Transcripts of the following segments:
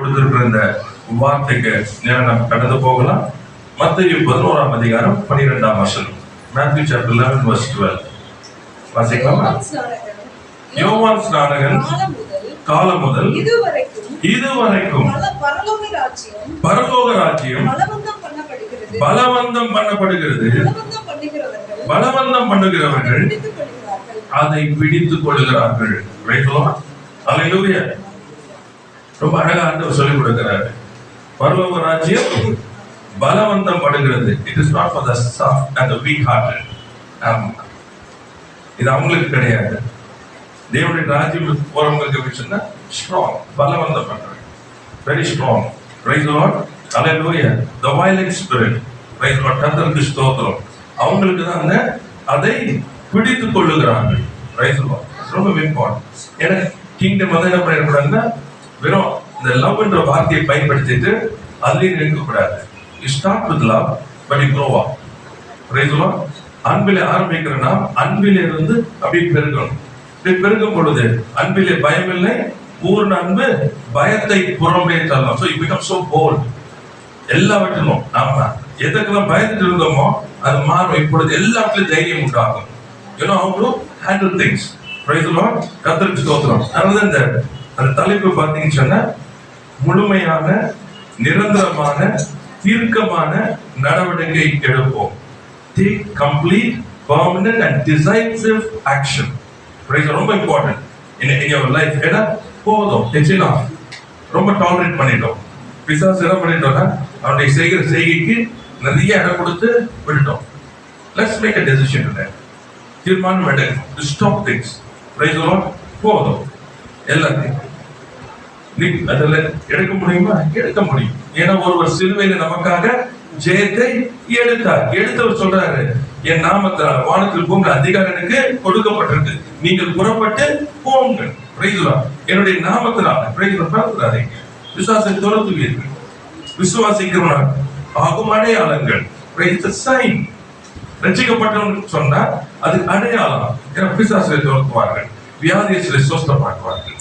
கொடுத்திருக்கிற இந்த வார்த்தைக்கு நேரம் நம்ம கடந்து போகலாம். மத்தேயு 11ஆம் அதிகாரம் 12ஆம் வசனம். Matthew chapter 11 verse 12. வாசிக்கலாமா? யோவான் ஸ்நானகன் காலம் முதல் இதுவரைக்கும் பரலோக ராஜ்யம் பலவந்தம் பண்ணப்படுகிறது. பலவந்தம் பண்ணுகிறவர்கள் அதை பிடித்துக் கொள்கிறார்கள். அல்லேலூயா. ரொம்ப அழகா ஆண்டவர் சொல்லிக் கொடுக்கிறார். பரலோக ராஜ்யம் பலவந்தம் படுகிறது. It is not for the soft and the weak hearted. இது அவங்களுக்கு கிடையாது. தேவனுடைய ராஜ்யம் போறவங்களுக்கு விஷயம்னா ஸ்ட்ராங், பலவந்தம் பண்றாங்க, very strong. Praise the Lord. Hallelujah. The violent spirit. Praise the Lord. கர்த்தருக்கு ஸ்தோத்திரம். அவங்களுக்கு தான் அதை பிடித்துக் கொள்ளுகிறார்கள். Praise the Lord. ரொம்ப இம்பார்ட்டன்ட். ஏன்னா கிங்டம் வந்து என்ன பண்ணிடக்கூடாதுன்னா வெறும் இந்த லவ் என்ற வார்த்தையை பயன்படுத்திட்டு அதுலேயும் நிற்கக்கூடாது. You start with love, but you grow up. Praise the Lord. அன்பிலே ஆரம்பிக்கிற நாம் அன்பிலே இருந்து அப்படியே பெருகணும். இப்படி பெருகும் பொழுது அன்பிலே பயமில்லை, பூர்ண அன்பு பயத்தை புறம்பே தள்ளலாம். So you become so bold. எல்லாவற்றிலும் நாம எதற்கெல்லாம் பயந்துட்டு இருந்தோமோ அது மாறும். இப்பொழுது எல்லாத்துலயும் தைரியம் உண்டாகும். You know how to handle things. Praise the Lord. கர்த்தருக்கு ஸ்தோத்திரம். அதனால அந்த தலைப்பு பார்த்தீங்கன்னு சொன்னா முழுமையான நிரந்தரமான தீர்க்கமான நடவடிக்கை எடுப்போம். Take complete, permanent and decisive action. Praise ரொம்ப important in your life. ஏன்னா போதும், it's enough. ரொம்ப டாலரேட் பண்ணிட்டோம். பிசாசு என்ன பண்ணிட்டோம்னா அவனுடைய செய்கிற செய்கைக்கு நிறைய இடம் கொடுத்து விட்டுட்டோம். Let's make a decision today. தீர்மானம் எடுக்கணும். To stop things. Praise the Lord. போதும் எல்லாத்தையும். அதில் எடுக்க முடியுமா? எடுக்க முடியும். ஏன்னா ஒருவர் சிலுவையில நமக்காக ஜெயத்தை எடுத்தவர் சொல்றாரு, என் நாமத்தால் வானத்தில் பூமியில அதிகாரம் எனக்கு கொடுக்கப்பட்டிருக்கு, நீங்கள் புறப்பட்டு போங்கள். என்னுடைய நாமத்தினால பார்க்கிறாதீங்க, விசுவாசத்தை துரத்துவீர்கள். விசுவாசிக்கிறவர்கள் ஆகும் அடையாளங்கள். ரட்சிக்கப்பட்டவன் சொன்னா அது அடையாளம். ஏன்னா பிசாசை துரத்துவார்கள், வியாதியை சுஸ்தமாக்குவார்கள்.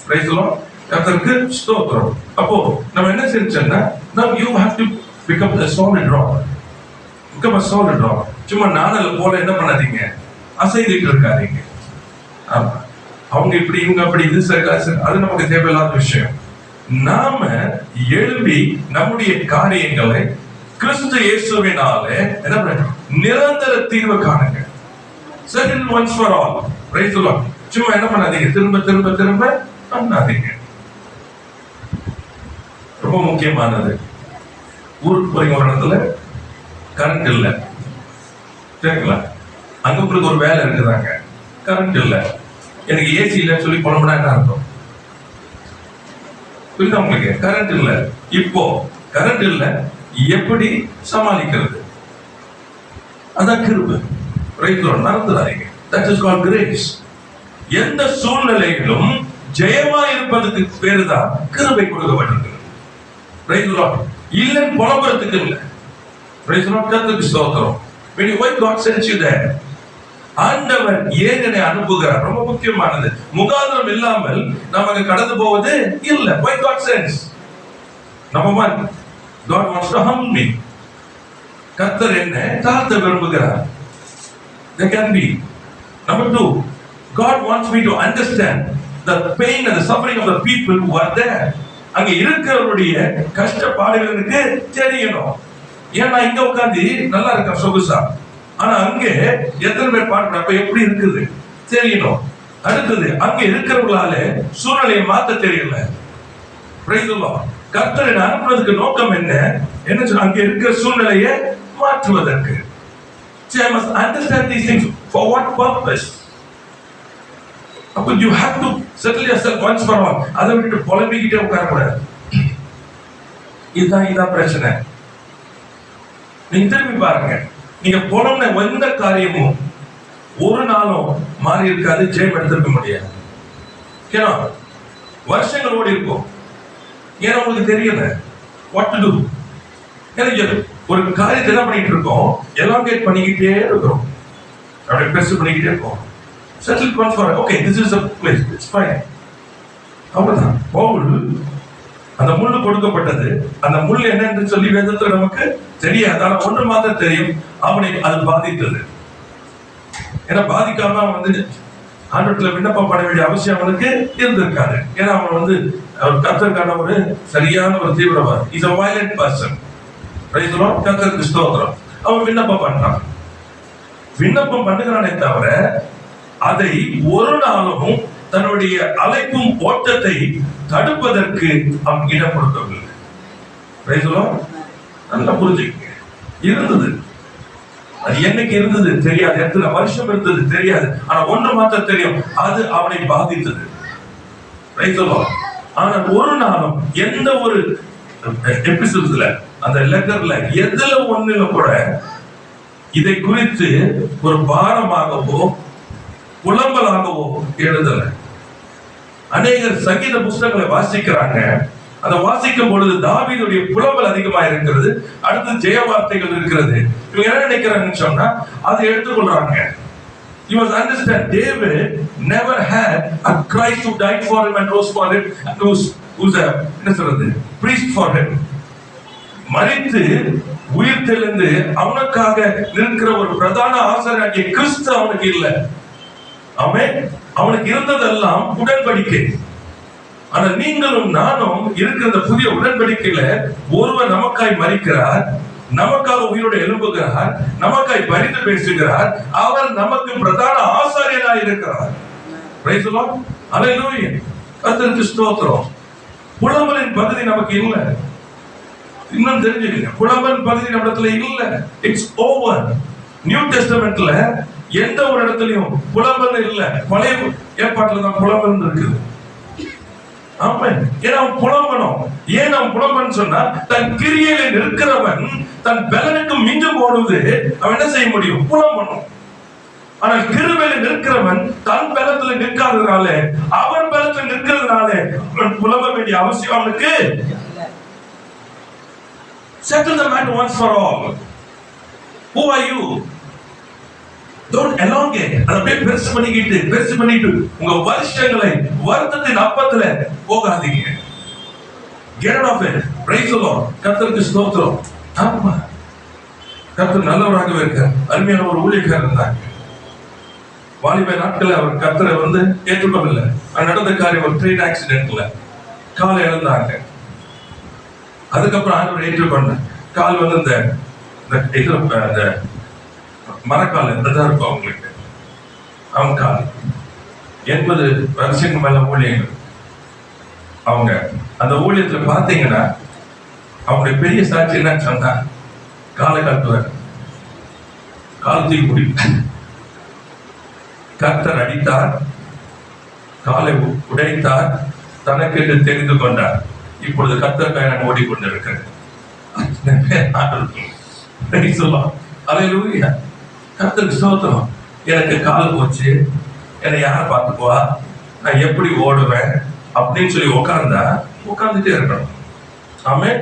கர்த்தருக்கு ஸ்தோத்திரம். அப்போ நம்ம என்ன செஞ்சோம்னா now you have to become a solid rock. become a solid rock. சும்மா நானல போல என்ன பண்ணாதீங்க, அசைதிட்டு இருக்காதீங்க. அவங்க இப்படி இவங்க அப்படி இது அது நமக்கு தேவையில்லாத விஷயம். நாம எழும்பி நம்முடைய காரியங்களை கிறிஸ்து இயேசுவினாலே என்ன பண்ண நிரந்தர தீர்வு காணுங்க. settle once for all. Praise the Lord. சும்மா என்ன பண்ணாதீங்க, திரும்ப திரும்ப திரும்ப பண்ணாதீங்க. ரொம்ப முக்கியமானது. ஊருக்கு போறீங்க, ஒரு இடத்துல கரண்ட் இல்லை, சரிங்களா? அங்க உங்களுக்கு ஒரு வேலை இருக்குதாங்க, கரண்ட் இல்லை, எனக்கு ஏசி இல்லைன்னு சொல்லி போனோம்னா என்ன அர்த்தம்? புரியுதா உங்களுக்கு? கரண்ட் இல்லை. இப்போ கரண்ட் இல்லை, எப்படி சமாளிக்கிறது? அதான் கிருபை. மறந்துடாதீங்க. That is called grace. எந்த சூழ்நிலையிலும் ஜெயமா இருப்பதற்கு பேரு தான் கிருபை கொடுக்கப்பட்டிருக்கு. இல்ல புலம்புறதுக்கு இல்ல. கர்த்தருக்கு ஸ்தோத்திரம். When you why God sends you there, ஆண்டவர் ஏன் என்னை அனுப்புகிறார்? ரொம்ப முக்கியமானது. முகாந்திரம் இல்லாமல் நமக்கு கடந்து போவது இல்ல. Why God sends? Number one, God wants to humble me. கர்த்தர் என்னை தாழ்த்த விரும்புகிறார். There can be. Number two, God wants me to understand the pain and the suffering of the people who are there. அங்க இருக்கிறவருடைய கஷ்டப்பாடுகளுக்கு தெரியணும். ஏன்னா இங்க உட்காந்து நல்லா இருக்க சொகுசா, ஆனா அங்க எத்தனை பேர் பாடுற அப்ப எப்படி இருக்குது தெரியணும். அடுத்தது அங்க இருக்கிறவங்களால சூழ்நிலையை மாத்த தெரியல. கர்த்தரை அனுப்புறதுக்கு நோக்கம் என்ன? அங்க இருக்கிற சூழ்நிலையை மாற்றுவதற்கு. I must understand these things. For what purpose? அப்ப you have to settle yourself once for all. அதை விட்டு புலம்பிக்கிட்டே உட்காரக்கூடாது. இதுதான் பிரச்சனை. நீங்க திரும்பி பாருங்க, நீங்க புலம்புன எந்த காரியமும் ஒரு நாளும் மாறி இருக்காது, ஜெயம் எடுத்திருக்க முடியாது. ஏன்னா வருஷங்கள் ஓடி இருக்கும். ஏன்னா உங்களுக்கு தெரியல what to do. ஒரு காரியத்தை என்ன பண்ணிட்டு இருக்கோம், எலாங்கேட் பண்ணிக்கிட்டே இருக்கிறோம், அப்படியே பெருசு பண்ணிக்கிட்டே இருக்கோம். Settle once for all. Okay, this is a place. It's fine. அவ்வளவுதான். பவுல் அந்த முள்ளு கொடுக்கப்பட்டது. அந்த முள் என்னன்னு சொல்லி வேதத்துல நமக்கு தெரியாது. ஆனா ஒன்று மாத்திரம் தெரியும், அவனை அது பாதித்தது. ஏன்னா பாதிக்காம அவன் வந்து ஆண்டவர்ல விண்ணப்பம் பண்ண வேண்டிய அவசியம் அவனுக்கு இருந்திருக்காது. ஏன்னா அவன் கர்த்தருக்கான ஒரு சரியான ஒரு தீவிரவாதி. Is a violent person. Price the lord. கர்த்தருக்கு ஸ்தோத்திரம். அவன் விண்ணப்பம் பண்றான். விண்ணப்பம் பண்ணுகிறானே தவிர அதை ஒரு நாளும் தன்னுடைய அழைப்பும் ஓட்டத்தை தடுப்பதற்கு அவன் இடம் கொடுக்கவில்லை. Price the Lord. நல்லா புரிஞ்சுக்கங்க. இருந்தது, அது என்னைக்கு இருந்தது தெரியாது, எத்தனை வருஷம் இருந்தது தெரியாது. ஆனா ஒன்று மாத்திரம் தெரியும், அது அவனை பாதித்தது. Price the Lord. ஆனா ஒரு நாளும் எந்த ஒரு எபிசோட்ஸ்ல, அந்த லெட்டர்ல எதுல ஒண்ணுல கூட இதை குறித்து ஒரு பாரமாகவோ புலம்பலாகவோ எழுதல. அநேகர் சங்கீத புஸ்தகங்களை வாசிக்கிறாங்க. அதை வாசிக்கும் பொழுது தாவீதுடைய புலம்பல் அதிகமா இருக்கிறது, அடுத்து ஜெய வார்த்தைகள் இருக்கிறது. இவங்க என்ன நினைக்கிறாங்கன்னு சொன்னா அதை எடுத்துக்கொள்றாங்க. You must understand, David never had a Christ who died for him and rose for him and who's a priest for him. மரித்து உயிர் தெளிந்து அவனுக்காக நிற்கிற ஒரு பிரதான ஆசாரியனாகிய கிறிஸ்து அவனுக்கு இல்லை. ஆமென். அவனுக்கு இருந்ததெல்லாம் உடன்படிக்கை. ஆனா நீங்களும் நானும் இருக்கிற இந்த புதிய உடன்படிக்கையில ஒருவர் நமக்காய் மரிக்கிறார், நமக்காக உயிரோடு எழும்புகிறார், நமக்காய் பரிந்து பேசுகிறார். அவர் நமக்கு பிரதான ஆசாரியனாய் இருக்கிறார். Praise the lord. ஹல்லேலூயா. கர்த்தருக்கு ஸ்தோத்திரம். புலம்பலின் பகுதி நமக்கு இல்லை. இன்னும் தெரிஞ்சுக்கங்க, புலம்பல் பகுதி நம்மிடத்துல இல்ல. It's over. நியூ டெஸ்டமெண்ட்ல எந்த ஒரு இடத்துலயும் புலம்பல் இல்ல. பழைய ஏற்பாட்டுல தான் புலம்பல் இருக்குது. ஆமென். ஏன்னா அவன் புலம்பணும். ஏன் அவன் புலம்பன்னு சொன்னா, தன் கிரியையில நிற்கிறவன் தன் பலனுக்கு மிஞ்சும் பொழுது அவன் என்ன செய்ய முடியும்? புலம்பணும். ஆனால் கிருபையில நிற்கிறவன் தன் பலத்துல நிற்காததுனால, அவன் பலத்துல நிற்கிறதுனால அவன் புலம்ப வேண்டிய அவசியம் அவனுக்கு. Settle the matter once for all. Who are you? Don't elongate. அதை பெருசு பண்ணிட்டு உங்க வருஷங்களை வருத்தத்தின் அப்பத்துல போகாதீங்க. Get out of it. Praise the Lord. கர்த்தருக்கு ஸ்தோத்திரம். ஆமா, கர்த்தர் நல்லவராகவே இருக்கார். அருமையான ஒரு ஊழியக்காரர் இருந்தாங்க. வாலிப நாட்கள் அவர் கர்த்தரை ஏற்றுக்கொள்ளவில்லை. நடந்த காரியம் ஒரு ட்ரெயின் ஆக்சிடென்ட்ல காலை இழந்தாங்க. அதுக்கப்புறம் ஆண்டவர் ஏற்றுக்கொண்ட கால் இந்த மரக்கால் தான் இருக்கும் அவங்களுக்கு. அவங்க கால் 80 வருஷங்களுக்கு மேல ஊழியர்கள். அவங்க அந்த ஊழியத்துல பாத்தீங்கன்னா அவங்களுடைய பெரிய சாட்சி என்னன்னு சொன்னா, காலை காட்டுவார், கால் தூக்கி முடிப்பார். கர்த்தர் அடித்தார், காலை உடைத்தார், தனக்கென்று தெரிந்து கொண்டார். இப்பொழுது கர்த்தருக்காக நான் ஓடிக்கொண்டிருக்கிறேன். கர்த்தருக்கு ஸ்தோத்திரம். எனக்கு கால் போச்சு, என்னை யார் பார்த்துக்குவா, நான் எப்படி ஓடுவேன் அப்படின்னு சொல்லி உட்கார்ந்துட்டே இருக்கணும். ஆமென்.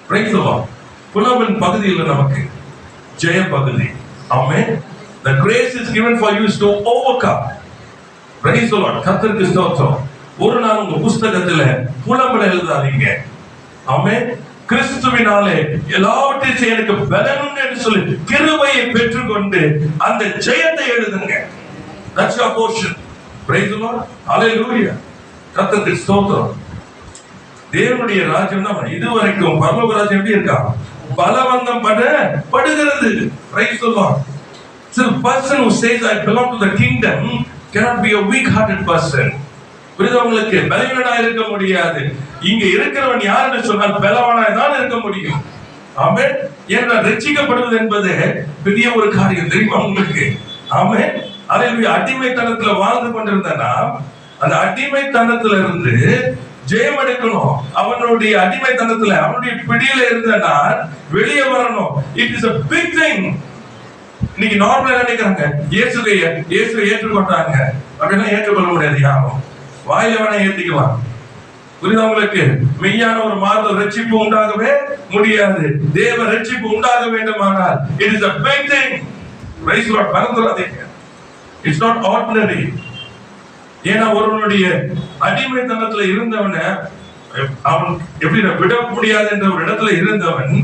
Praise the Lord. புலம்பலின் பகுதியில் நமக்கு ஜெய பகுதி. ஆமென். The grace is given for you to overcome. Praise the Lord. கர்த்தருக்கு ஸ்தோத்திரம். ஒரு நாள் உங்க புஸ்தகத்துல புலம்பல் எழுதாதீங்க. ஆமென். கிறிஸ்துவினாலே எல்லாவற்றையும் எனக்கு பலன் என்று சொல்லி கிருபையை பெற்றுக்கொண்டு அந்த ஜெயத்தை எழுதுங்க. That's your portion. Praise the Lord. Hallelujah. கர்த்தருக்கு ஸ்தோத்திரம். தேவனுடைய ராஜ்யம் தான் இதுவரைக்கும் பரலோக ராஜ்யம் எப்படி இருக்கா? பலவந்தம் படுகிறது. Praise the Lord. So the person who says I belong to the kingdom cannot be a weak-hearted person. புரிதவங்களுக்கு பலவீனனா இருக்க முடியாது. இங்க இருக்கிறவன் யார் என்று சொன்னால் பலவானாய் தான் இருக்க முடியும். ஆமென். ஏன்னா ரட்சிக்கப்படுவது என்பது பெரிய ஒரு காரியம் தெரியுமா உங்களுக்கு? ஆமென். ஹல்லேலூயா. அடிமைத்தனத்துல வாழ்ந்து கொண்டிருந்தனா அந்த அடிமைத்தனத்துல இருந்து ஜெயம் எடுக்கணும். அவனுடைய அடிமைத்தனத்துல அவனுடைய பிடியில இருந்தனா வெளியே வரணும். It is a big thing. இன்னைக்கு நார்மலா நினைக்கிறாங்க இயேசுவை ஏற்றுக்கொண்டாங்க அப்படின்னா ஏற்றுக்கொள்ள முடியாது. யாரும் வாயில வேணா ஏத்திக்கலாம். புரிதவங்களுக்கு மெய்யான ஒரு மாறுதல் ரட்சிப்பு உண்டாகவே முடியாது. தேவ ரட்சிப்பு உண்டாக வேண்டுமானால் it is a big thing. Praise the Lord. மறந்துடாதீங்க. It's not ordinary. ஏன்னா ஒருவனுடைய அடிமைத்தனத்துல இருந்தவனை அவன் எப்படி விட முடியாது என்ற ஒரு இடத்துல இருந்தவன்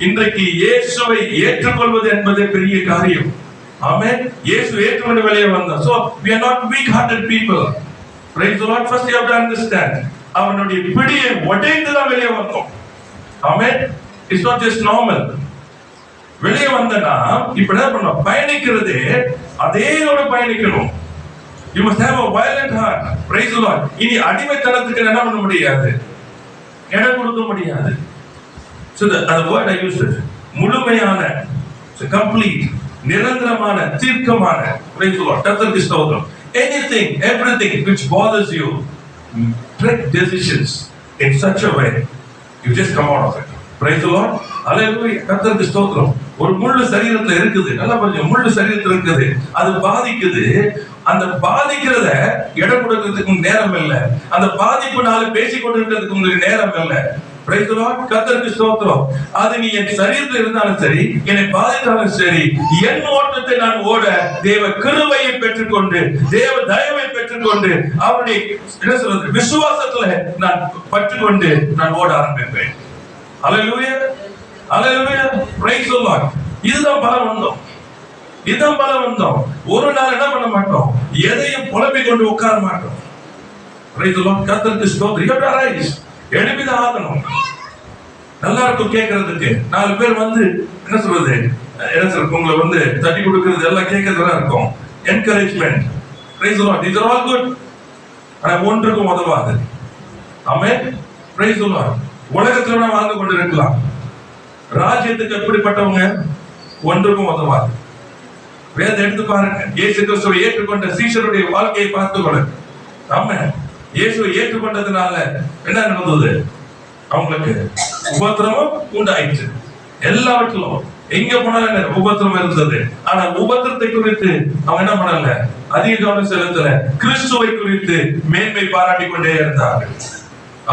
இன்றைக்கு இயேசுவை ஏற்றுக்கொள்வது என்பதே பெரிய காரியம். ஆமென். இயேசு ஏற்றுக்கொண்டு வெளியே வந்தான். So we are not weak-hearted people. Praise the Lord. First you have to understand. அவனுடைய பிடியை உடைந்து தான் வெளியே வந்தோம். ஆமென். It's not just normal. வெளியே வந்தனா இப்ப என்ன பண்ணணும்? பயணிக்கிறது அதேயோட பயணிக்கணும். You must have a violent heart. Praise the Lord. இனி அடிமைத்தனத்துக்கு என்ன பண்ண முடியாது? இடம் கொடுக்க முடியாது. So the word I used it. முழுமையான, complete, நிரந்தரமான, தீர்க்கமான. Praise the Lord. கர்த்தருக்கு ஸ்தோத்திரம். Anything, everything which bothers you, take decisions in such a way you just come out of it. Praise the Lord. Hallelujah. கர்த்தருக்கு ஸ்தோத்திரம். ஒரு முள்ளு சரீரத்துல இருக்குது, நல்லா கொஞ்சம் முள்ளு சரீரத்துல இருக்குது, அது பாதிக்குது. அந்த பாதிக்கிறத இடம் கொடுக்கிறதுக்கு நேரம் இல்லை. அந்த பாதிப்புனால பேசிக்கொண்டு இருக்கிறதுக்கு உங்களுக்கு நேரம் இல்லை. Praise the Lord. கர்த்தருக்கு ஸ்தோத்திரம். அது நீ என் சரீரத்தில் இருந்தாலும் சரி, என்னை பாதித்தாலும் சரி, என் ஓட்டத்தை நான் ஓட தேவ கிருபையை பெற்றுக்கொண்டு, தேவ தயவை பெற்றுக்கொண்டு, அவருடைய என்ன சொல்றது விசுவாசத்துல நான் பற்றுக்கொண்டு நான் ஓட ஆரம்பிப்பேன். Hallelujah. Hallelujah. Praise the Lord. இதுதான் பலவந்தம். இதுதான் பலவந்தம். ஒரு நாள் என்ன பண்ண மாட்டோம்? எதையும் புலம்பிக் கொண்டு உட்கார மாட்டோம். Praise the Lord. கர்த்தருக்கு ஸ்தோத்திரம். You have to arise. எழுப்பிதான் ஆகணும். நல்லா இருக்கும் கேட்கறதுக்கு. 4 பேர் வந்து என்ன சொல்றது, உங்களை வந்து தட்டி கொடுக்கிறது எல்லாம் கேட்கறதா இருக்கும். Encouragement. Praise the Lord. These are all good. ஆனா ஒன்றுக்கும் உதவாது. ஆமென். Praise the Lord. உலகத்துல நாம் வாழ்ந்து கொண்டு இருக்கலாம். ராஜ்யத்துக்கு எப்படிப்பட்டவங்க? ஒன்றுக்கும் உதவாது. வேத எடுத்து பாருங்க. இயேசு கிறிஸ்துவை ஏற்றுக்கொண்ட சீஷருடைய வாழ்க்கையை பார்த்துக்கொள்ள. ஆமென். இயேசுவை ஏற்றுக்கொண்டதுனால என்ன நடந்தது? அவங்களுக்கு உபத்திரமும் உண்டாயிற்று. எல்லாவற்றிலும் எங்க போனாலும் உபத்திரம் இருந்தது. ஆனா உபத்திரத்தை குறித்து அவங்க என்ன பண்ணல? அதிக கவனம் செலுத்தல. கிறிஸ்துவை குறித்து மேன்மை பாராட்டி கொண்டே இருந்தார்கள்.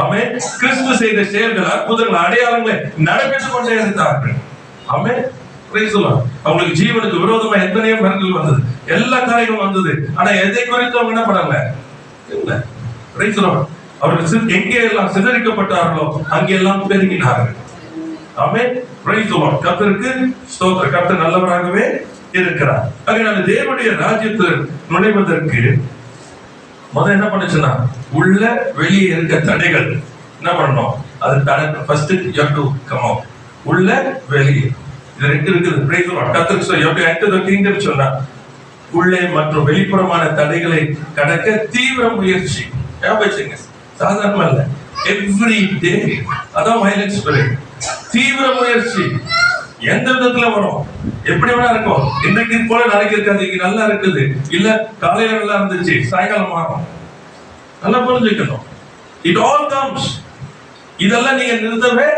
ஆமென். கிறிஸ்து செய்த செயல்கள், அற்புதங்கள், அடையாளங்களை நடைபெற்றுக் கொண்டே இருந்தார்கள். ஆமென். Praise the Lord. அவங்களுக்கு ஜீவனுக்கு விரோதமா எத்தனையோ மரணங்கள் வந்தது, எல்லா காரியங்களும் வந்தது. ஆனா எதை குறித்து அவங்க என்ன பண்ணல? இல்ல. Praise the Lord. அவர்கள் எங்கே எல்லாம் சிதறிக்கப்பட்டார்களோ அங்கெல்லாம் பெருகினார்கள். ஆமென். Praise the Lord. கர்த்தருக்கு ஸ்தோத்திரம். கர்த்தர் நல்லவராகவே இருக்கிறார். அதனால தேவனுடைய ராஜ்யத்தில் நுழைவதற்கு முதல்ல என்ன பண்ணுச்சுன்னா, உள்ள வெளியே இருக்க தடைகள் என்ன பண்ணணும்? அது தடை. First you have to come out. உள்ள வெளியே இது ரெண்டு இருக்குது. Praise the Lord. கர்த்தருக்கு you have to enter the kingdom சொன்னா உள்ளே மற்றும் வெளிப்புறமான தடைகளை கடக்க தீவிர முயற்சி. ஞாபகம், சாதாரணமா இல்ல. எவ்ரி டே அதான் வயலன்ஸ் ஸ்பிரிட். தீவிர முயற்சி எந்த விதத்துல வரும்? எப்படி வேணா இருக்கும். இன்னைக்கு போல நாளைக்கு இருக்காது. இங்க நல்லா இருக்குது, இல்ல காலையில நல்லா இருந்துச்சு, சாயங்காலம் மாறும். நல்லா புரிஞ்சுக்கணும். It all comes. இதெல்லாம் நீங்க நிறுத்தவே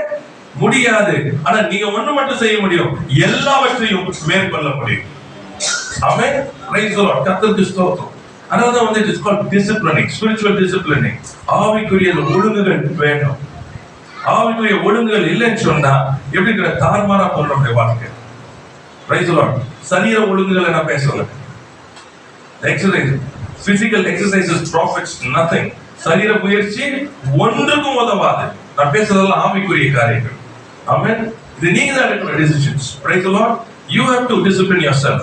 முடியாது. ஆனா நீங்க ஒண்ணு மட்டும் செய்ய முடியும், எல்லாவற்றையும் மேற்கொள்ள முடியும். ஆமென். Praise the Lord. கர்த்தருக்கு ஸ்தோத்திரம். அதனால வந்து it is called disciplining, spiritual disciplining. ஆவிக்குரிய ஒழுங்குகள் வேண்டும். ஆவிக்குரிய ஒழுங்குகள் இல்லைன்னு சொன்னா எப்படி இருக்கிற தார்மாரா போற நம்முடைய வாழ்க்கை. Praise the Lord. சரீர ஒழுங்குகளை நான் பேசல. Exercise, physical exercises profits nothing. சரீர முயற்சி ஒன்றுக்கும் உதவாது. நான் பேசுறதெல்லாம் ஆவிக்குரிய காரியங்கள். ஆமென். இது நீங்க தான் எடுக்கிற decisions. Praise the Lord. You have to discipline yourself.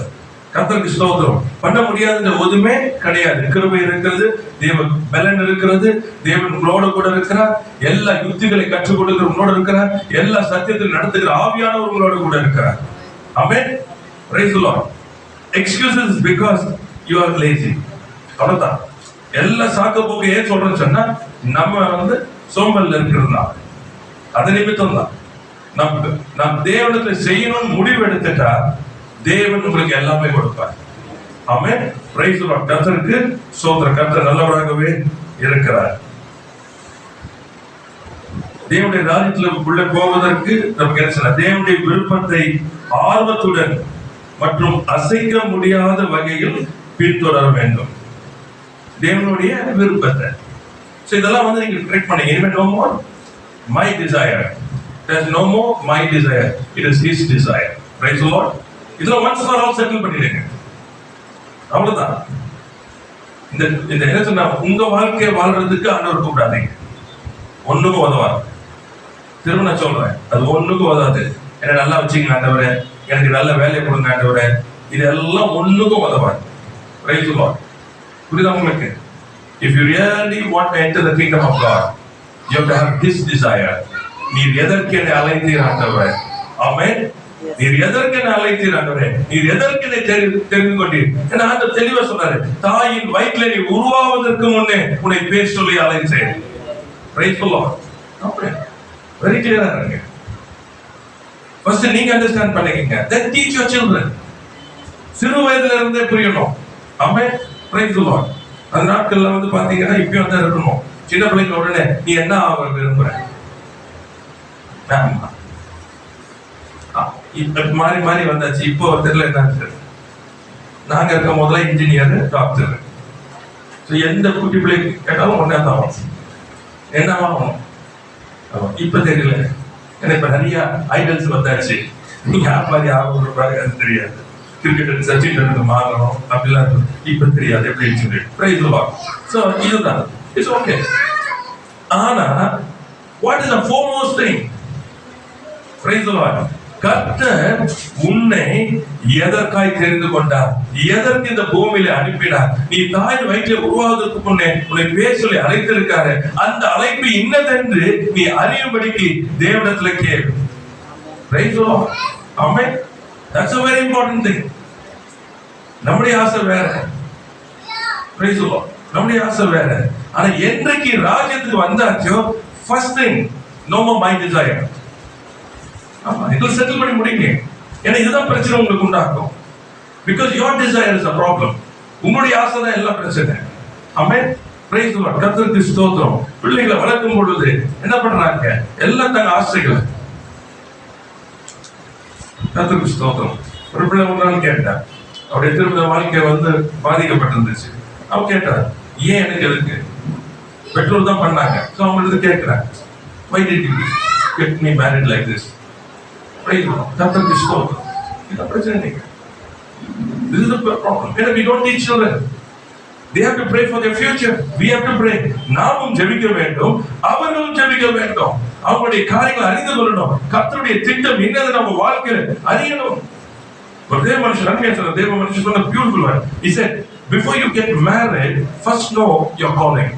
கர்த்தருக்கு ஸ்தோத்திரம். பண்ண முடியாதுன்ற ஒதுமே கிடையாது. கிருபை இருக்கிறது, தேவ பலன் இருக்கிறது, தேவன் உங்களோட கூட இருக்கிறார். எல்லா யுக்திகளை கற்றுக் கொடுக்கிற உங்களோட இருக்கிறார். எல்லா சத்தியத்தில் நடத்துகிற ஆவியானவர் உங்களோட கூட இருக்கிறார். ஆமென். Praise the Lord. Excuses because you are lazy. அவ்வளவுதான். எல்லா சாக்கு போக்கு ஏன் சொல்றேன்னு சொன்னா நம்ம வந்து சோம்பல்ல இருக்கிறதா, அது நிமித்தம் தான். நம் தேவனத்தை செய்யணும்னு முடிவு எடுத்துட்டா தேவன் உங்களுக்கு எல்லாமே கொடுப்பார். ஆமென். Praise the Lord. கர்த்தருக்கு ஸ்தோத்திரம். கர்த்தர் நல்லவராகவே இருக்கிறார். தேவனுடைய ராஜ்யத்திற்குள்ள போவதற்கு நமக்கு என்ன செய்யணும்? தேவனுடைய விருப்பத்தை ஆர்வத்துடன் மற்றும் அசைக்க முடியாத வகையில் பின்தொடர வேண்டும். தேவனுடைய விருப்பத்தை. இதெல்லாம் வந்து நீங்க ட்ரெக் பண்ணீங்க. இனிமே no more my desire. There's no more my desire. It is his desire. Praise the Lord. இதெல்லாம் once for all settle பண்ணிடுங்க. அவ்வளவுதான். இந்த என்ன சொன்னா, உங்க வாழ்க்கையை வாழ்றதுக்கு ஆண்டவர் கூப்பிடாதீங்க. ஒண்ணுக்கும் உதவாது. திரும்ப நான் சொல்றேன், அது ஒண்ணுக்கும் உதவாது. என்ன நல்லா வச்சுக்கங்க ஆண்டவரே, எனக்கு நல்ல வேலையை கொடுங்க ஆண்டவரே, இதெல்லாம் ஒண்ணுக்கும் உதவாது. Price the Lord. புரியுதா உங்களுக்கு? If you really want to enter the kingdom of God, you have to have this desire. நீர் எதற்கு என்னை அழைத்தீர் ஆண்டவரே? ஆமென். நீர் எதற்கு என்னை அழைத்தீர் ஆண்டவரே? நீர் எதற்கு என்னை தெரிந்து கொண்டீர்? ஏன்னா ஆண்டவர் தெளிவா சொன்னாரு, தாயின் வயிற்றிலே நீ உருவாவதற்கு முன்னே உன்னை பேர் சொல்லி அழைத்தேன். Price the Lord. Amen. Very கிளியரா இருங்க. ஃபர்ஸ்ட் நீங்க அண்டர்ஸ்டாண்ட் பண்ணிக்கங்க. Then teach your children. சிறு வயதுல இருந்தே புரியணும். ஆமென். Praise the lord. அந்த நாட்கள்ல பாத்தீங்கன்னா இப்பயும் தான் இருக்கணும். சின்ன பிள்ளைங்க உடனே நீ என்ன ஆக விரும்புற? மாறி மாறி வந்தாச்சு. இப்போ தெரியல என்ன. நாங்க இருக்கும் போதுல இன்ஜினியர், டாக்டர். எந்த குட்டி பிள்ளைக்கு கேட்டாலும் ஒன்னே தான் என்ன ஆகணும். இப்ப தெரியல. ஏன்னா இப்ப நிறைய ஐடல்ஸ் வந்தாச்சு. நீங்க யார் மாதிரி ஆகணும் அது தெரியாது. கிரிக்கெட் சச்சின் டெண்டுல்கர் மாறணும் அப்படிலாம் இப்ப தெரியாது எப்படின்னு சொல்லி. Praise the lord. சோ இதுதான். It's okay. ஆனா what is the foremost thing? Praise the lord. கர்த்தர் உன்னை எதற்காய் தெரிந்து கொண்டார்? எதற்கு இந்த பூமியில அனுப்பினார்? நீ தாயின் வயிற்றில் உருவாவதற்கு முன்னே உன்னை பேர் சொல்லி அழைத்திருக்காரு. அந்த அழைப்பு இன்னதென்று நீ அறியும்படிக்கு தேவனிடத்துல கேள். Price the Lord. Amen. That's a very important thing. நம்முடைய ஆசை வேற. Praise the Lord. நம்முடைய ஆசை வேற. ஆனா என்னைக்கு ராஜ்யத்துக்கு வந்தாச்சோ first thing no more my desire. ஆமா, இது செட்டில் பண்ணி முடிங்க. ஏன்னா இதுதான் பிரச்சனை உங்களுக்கு உண்டாக்கும். Because your desire is a problem. உங்களுடைய ஆசை தான் எல்லா பிரச்சனை. ஆமென். Praise the Lord. கர்த்தருக்கு ஸ்தோத்திரம். பிள்ளைகளை வளர்க்கும் பொழுது என்ன பண்றாங்க? எல்லாம் தங்க ஆசைகள். கர்த்தருக்கு ஸ்தோத்திரம். ஒரு பிள்ளை ஒரு நாள் கேட்டான், அவருடைய திருமண வாழ்க்கை பாதிக்கப்பட்டிருந்துச்சு. அவன் கேட்டான், ஏன் எனக்கு எதுக்கு? பெற்றோர் தான் பண்ணாங்க. அவங்க கேட்கிறாங்க, why did you get me married like this? கர்த்தருக்கு ஸ்தோத்திரம். இதான் பிரச்சனை. நீங்க this is the problem. We don't teach children. They have to pray for their future. We have to pray. நாமும் ஜெபிக்க வேண்டும், அவர்களும் ஜெபிக்க வேண்டும். அவங்களுடைய காரியங்களை அறிந்து கொள்ளணும். கர்த்தருடைய திட்டம் என்னது நம்ம வாழ்க்கையில அறியணும். ஒரு தேவ மனுஷன் சொன்ன beautiful word. He said, before you get married, first know your calling.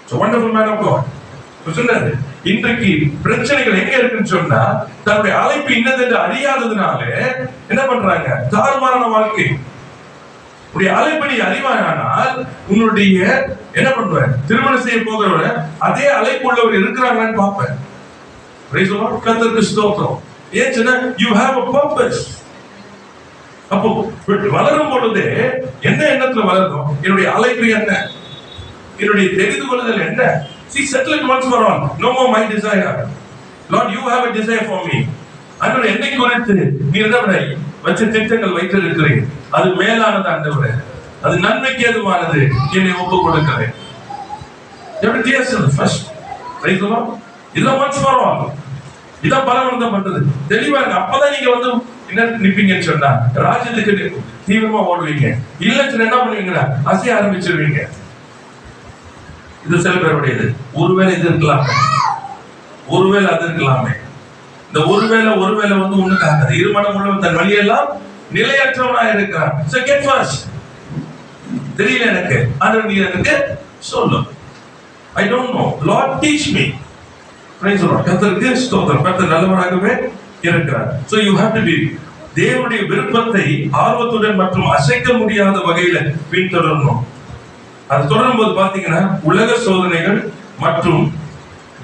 So wonderful man of God. சொன்னாரு, இன்றைக்கு பிரச்சனைகள் எங்க இருக்குன்னு சொன்னா, தன்னுடைய அழைப்பு என்னதென்று அறியாததுனால என்ன பண்றாங்க? தாறுமாறான வாழ்க்கை. உடைய அழைப்படி அறிவானால் உன்னுடைய என்ன பண்ணுவேன்? திருமணம் செய்ய போகிறவர அதே அழைப்பு உள்ளவர் இருக்கிறாங்கன்னு பார்ப்பேன். Praise the Lord. கர்த்தருக்கு ஸ்தோத்திரம். ஏன் சொன்னா you have a purpose. அப்போ வளரும் பொழுதே என்ன எண்ணத்துல வளரணும்? என்னுடைய அழைப்பு என்ன? என்னுடைய தெரிந்து கொள்ளுதல் என்ன? See, settle it once for all. No more my desire. Lord, you have a desire for me. அன்று என்னை குறித்து நீ என்ன வச்ச திட்டங்கள் வைத்திருக்கிறேன். அது மேலானது ஆண்டவரே. அது நன்மைக்கு ஏதுவானது. என்னை ஒப்பு கொடுக்கிறேன். எப்படி தேசம் ஃபர்ஸ்ட். Praise the Lord. இதெல்லாம் once for all. இதான் பலவந்தப்பட்டது. தெளிவா இருக்கு. அப்பதான் நீங்க என்ன நிப்பீங்கன்னு சொன்னா ராஜ்யத்துக்கு தீவிரமா ஓடுவீங்க. இல்லைன்னு என்ன பண்ணுவீங்கன்னா அசைய ஆரம்பிச்சிருவீங்க. இது சில பேருடையது. ஒருவேளை இது இருக்கலாமே, ஒருவேளை அது இருக்கலாமே. இந்த ஒருவேளை ஒண்ணுக்காக இருமனம் உள்ளவன் தன் வழியெல்லாம் நிலையற்றவனா இருக்கிறான். So get first. தெரியல எனக்கு. ஆண்டவர் நீ எனக்கு சொல்லு. I don't know. Lord teach me. Praise the Lord. கர்த்தருக்கு ஸ்தோத்திரம். கர்த்தர் நல்லவராகவே இருக்கிறார். So you have to be தேவனுடைய விருப்பத்தை ஆர்வத்துடன் மற்றும் அசைக்க முடியாத வகையில பின்தொடரணும். அது தொடரும்போது பாத்தீங்கன்னா உலக சோதனைகள் மற்றும்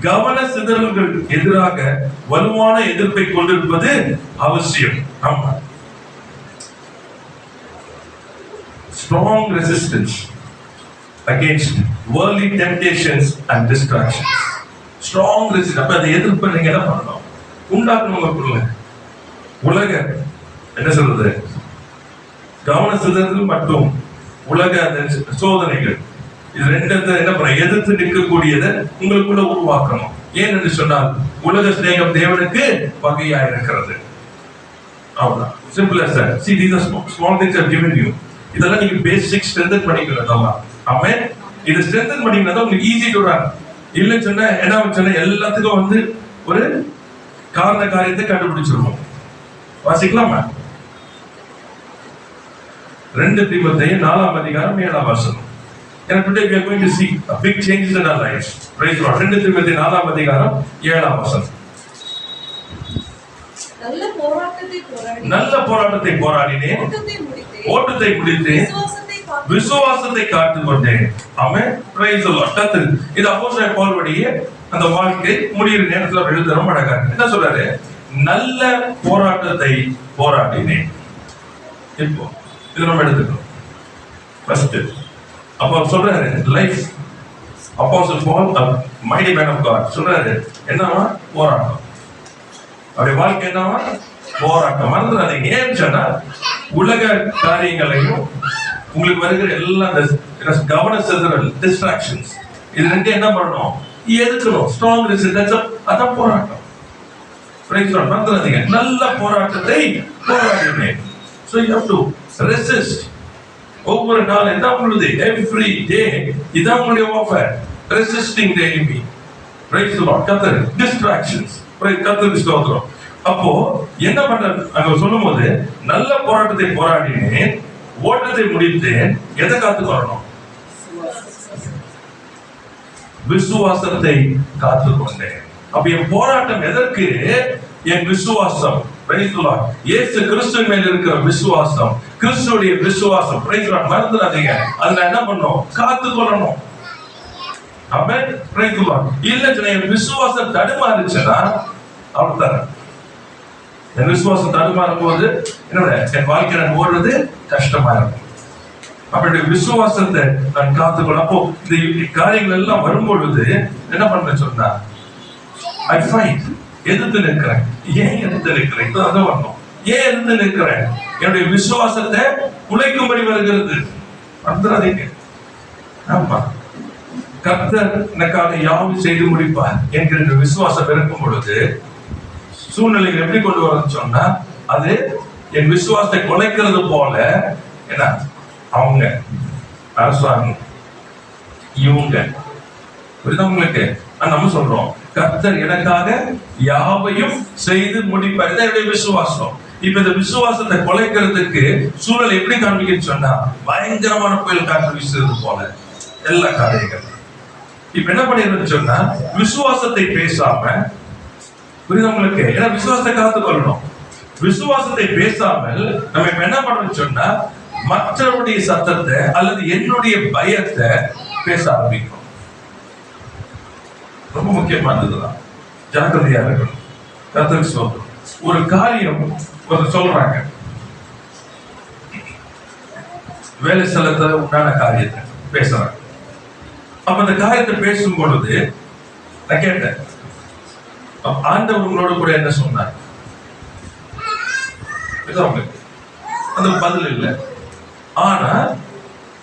கவன சிதறல்கள் எதிராக வலுவான எதிர்ப்பை கொண்டிருப்பது அவசியம். ஆமா, strong resistance against worldly temptations and distractions. Strong resistance. அப்ப அந்த எதிர்ப்பை நீங்க என்ன பண்ணணும்? உண்டாக்கணும்ல. உலக என்ன சொல்றது? கவன சிதறல் மற்றும் உலக சோதனைகள், இது ரெண்டு என்ன பண்ண எதிர்த்து நிற்கக்கூடியதை உங்களுக்குள்ள உருவாக்கணும். ஏன் என்று சொன்னால் உலக சிநேகம் தேவனுக்கு வகையா இருக்கிறது. அவ்வளவுதான். Simple as that. See, these are small things I've given you. இதெல்லாம் நீங்க பேசிக் ஸ்ட்ரென்தன் பண்ணிக்கணும். ஆமென். இதை ஸ்ட்ரென்தன் பண்ணீங்கன்னா உங்களுக்கு ஈஸி டு ரன். இல்லைன்னு சொன்னா என்ன சொன்னா எல்லாத்துக்கும் வந்து ஒரு காரண காரியத்தை கண்டுபிடிச்சிருவோம். வாசிக்கலாமா? 2 தீமோத்தேயு 4ஆம் அதிகாரம் 7ஆம் வசனம். And today we are going to see a big changes in our lives. Praise God. 2 தீமோத்தேயு 4ஆம் அதிகாரம் 7ஆம் வசனம். நல்ல போராட்டத்தை போராடினேன், ஓட்டத்தை முடித்தேன், விசுவாசத்தை காத்துக் கொண்டேன். ஆமென். Praise the lord. இது அப்போஸ்தலன் பவுலுடைய அந்த வாழ்க்கை முடிகிற நேரத்துல எழுதுறோம். அழகா என்ன சொல்றாரு? நல்ல போராட்டத்தை போராடினேன். இப்போ இது நம்ம எடுத்துக்கணும். ஃபர்ஸ்ட் அப்போ சொல்றாரு லைஃப் அப்போஸ்தலன் Paul mighty man of God சொல்றாரு என்னவா? போராட்டம். அவருடைய வாழ்க்கை என்னவா? போராட்டம். மறந்துடாதீங்க. ஏன்னு சொன்னா உலக காரியங்களையும் உங்களுக்கு வருகிற எல்லா கவன சிதறல் டிஸ்ட்ராக்ஷன்ஸ் இது ரெண்டு என்ன பண்ணணும்? எதுக்கணும். Strong resistance. அதான் போராட்டம். மறந்துடாதீங்க. நல்ல போராட்டத்தை போராடினேன். So you have to resist. ஒவ்வொரு நாள் என்ன பண்ணுது? Every day இதான் உங்களுடைய warfare. Resisting the enemy. Praise the Lord. கத்தர் distractions. கத்தர் ஸ்தோத்திரம். அப்போ என்ன பண்றது? அங்க சொல்லும்போது நல்ல போராட்டத்தை போராடினேன், ஓட்டத்தை முடித்தேன். எதை காத்துக்கொள்ளணும்? விசுவாசத்தை காத்துக்கொண்டேன். அப்ப என் போராட்டம் எதற்கு? என் விசுவாசம். இயேசு கிறிஸ்துவின் மேல் இருக்கிற விசுவாசம், கிறிஸ்துவுடைய விசுவாசம். மறந்துடாதீங்க. அதுல என்ன பண்ணணும்? காத்துக்கொள்ளணும். ஆமென். இல்ல என் விசுவாசம் தடுமாறுச்சுன்னா அவ்வளவுதான். என் விசுவாசம் தடுமாறும் போது என்னோட என் வாழ்க்கை நான் ஓடுறது கஷ்டமா இருக்கும். அப்படி விசுவாசத்தை நான் காத்துக்கொள்ள. அப்போ இந்த காரியங்கள் எல்லாம் வரும்பொழுது என்ன பண்ண சொன்னா I fight. எதிர்த்து நிற்கிறேன். ஏன் எதிர்த்து நிற்கிறேன்? அதான் வரணும். ஏன் எதிர்த்து நிற்கிறேன்? என்னுடைய விசுவாசத்தை உழைக்கும்படி வருகிறது. வந்துடாதீங்க. ஆமா, கர்த்தர் எனக்காக யாவும் செய்து முடிப்பார் என்கிற விசுவாசம் இருக்கும் பொழுது சூழ்நிலைகள் எப்படி கொண்டு வரணும்னு சொன்னா அது என் விசுவாசத்தை குலைக்கிறது போல என்ன அவங்க அரசாங்கம் இவங்க புரியுதா உங்களுக்கு? நம்ம சொல்றோம் கர்த்தர் எனக்காக யாவையும் செய்து முடிப்பார். என்னுடைய விசுவாசம். இப்ப இந்த விசுவாசத்தை குலைக்கிறதுக்கு சூழல் எப்படி காண்பிக்குன்னு சொன்னா பயங்கரமான புயல் காற்று வீசுறது போல எல்லா காரியங்களும். இப்ப என்ன பண்ணிருன்னு சொன்னா விசுவாசத்தை பேசாம, புரியுதா உங்களுக்கு? ஏன்னா விசுவாசத்தை காத்துக்கொள்ளணும். விசுவாசத்தை பேசாமல் நம்ம இப்ப என்ன பண்ணணும்னு சொன்னா மற்றவருடைய சத்தத்தை அல்லது என்னுடைய பயத்தை பேச ஆரம்பிக்கும். ரொம்ப முக்கியமானதுதான். ஜாக்கிரதையா இருக்கணும். கர்த்தருக்கு ஸ்தோத்திரம். ஒரு காரியம் சொல்றாங்க, வேலை ஸ்தலத்துல உண்டான காரியத்தை பேசுறாங்க. அப்ப அந்த காரியத்தை பேசும் பொழுது நான் கேட்டேன், ஆண்டவர் உங்களோட கூட என்ன சொன்னார்? அந்த பதில் இல்லை. ஆனா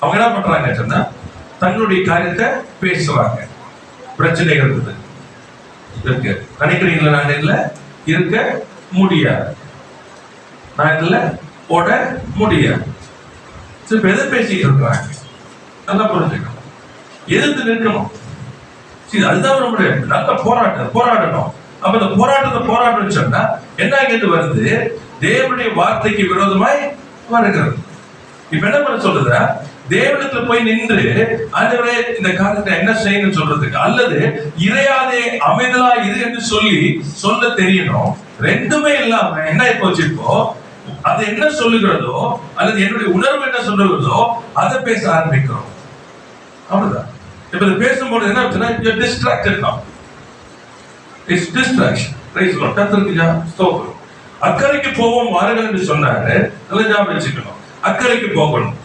அவங்க என்ன பண்றாங்க சொன்னா தங்களுடைய காரியத்தை பேசுவாங்க. பிரச்சனைகள் இருக்கு. நினைக்கிறீங்களா? நான் இதுல இருக்க முடியாது, நான் இதுல ஓட முடியாது. எதை பேசிட்டு இருக்கிறாங்க? நல்லா புரிஞ்சுக்கணும். எதிர்த்து நிற்கணும். அதுதான் நம்முடைய நல்ல போராடணும். அப்ப இந்த போராட்டத்தை சொன்னா என்ன கேட்டு வருது? தேவனுடைய வார்த்தைக்கு விரோதமாய் வருகிறது. இப்ப என்ன பண்ண சொல்றது? தேவனத்துல போய் நின்று ஆண்டவரே இந்த காரியத்தை என்ன செய்யணும்னு சொல்றதுக்கு, அல்லது இறையாதே அமைதலா இரு என்று சொல்ல தெரியணும். ரெண்டுமே இல்லாம என்ன போச்சு? இப்போ அது என்ன சொல்லுகிறதோ அல்லது என்னுடைய உணர்வு என்ன சொல்லுகிறதோ அதை பேச ஆரம்பிக்கிறோம். அவ்வளவுதான். இப்ப இது பேசும்போது என்ன ஆச்சுன்னா distracted now. It's distraction. Praise God. கர்த்தருக்கு ஸ்தோத்திரம். அக்கறைக்கு போவோம் வாருங்கள் என்று சொன்னாரு. நல்லா ஞாபகம் வச்சுக்கணும். அக்கறைக்கு போகணும்.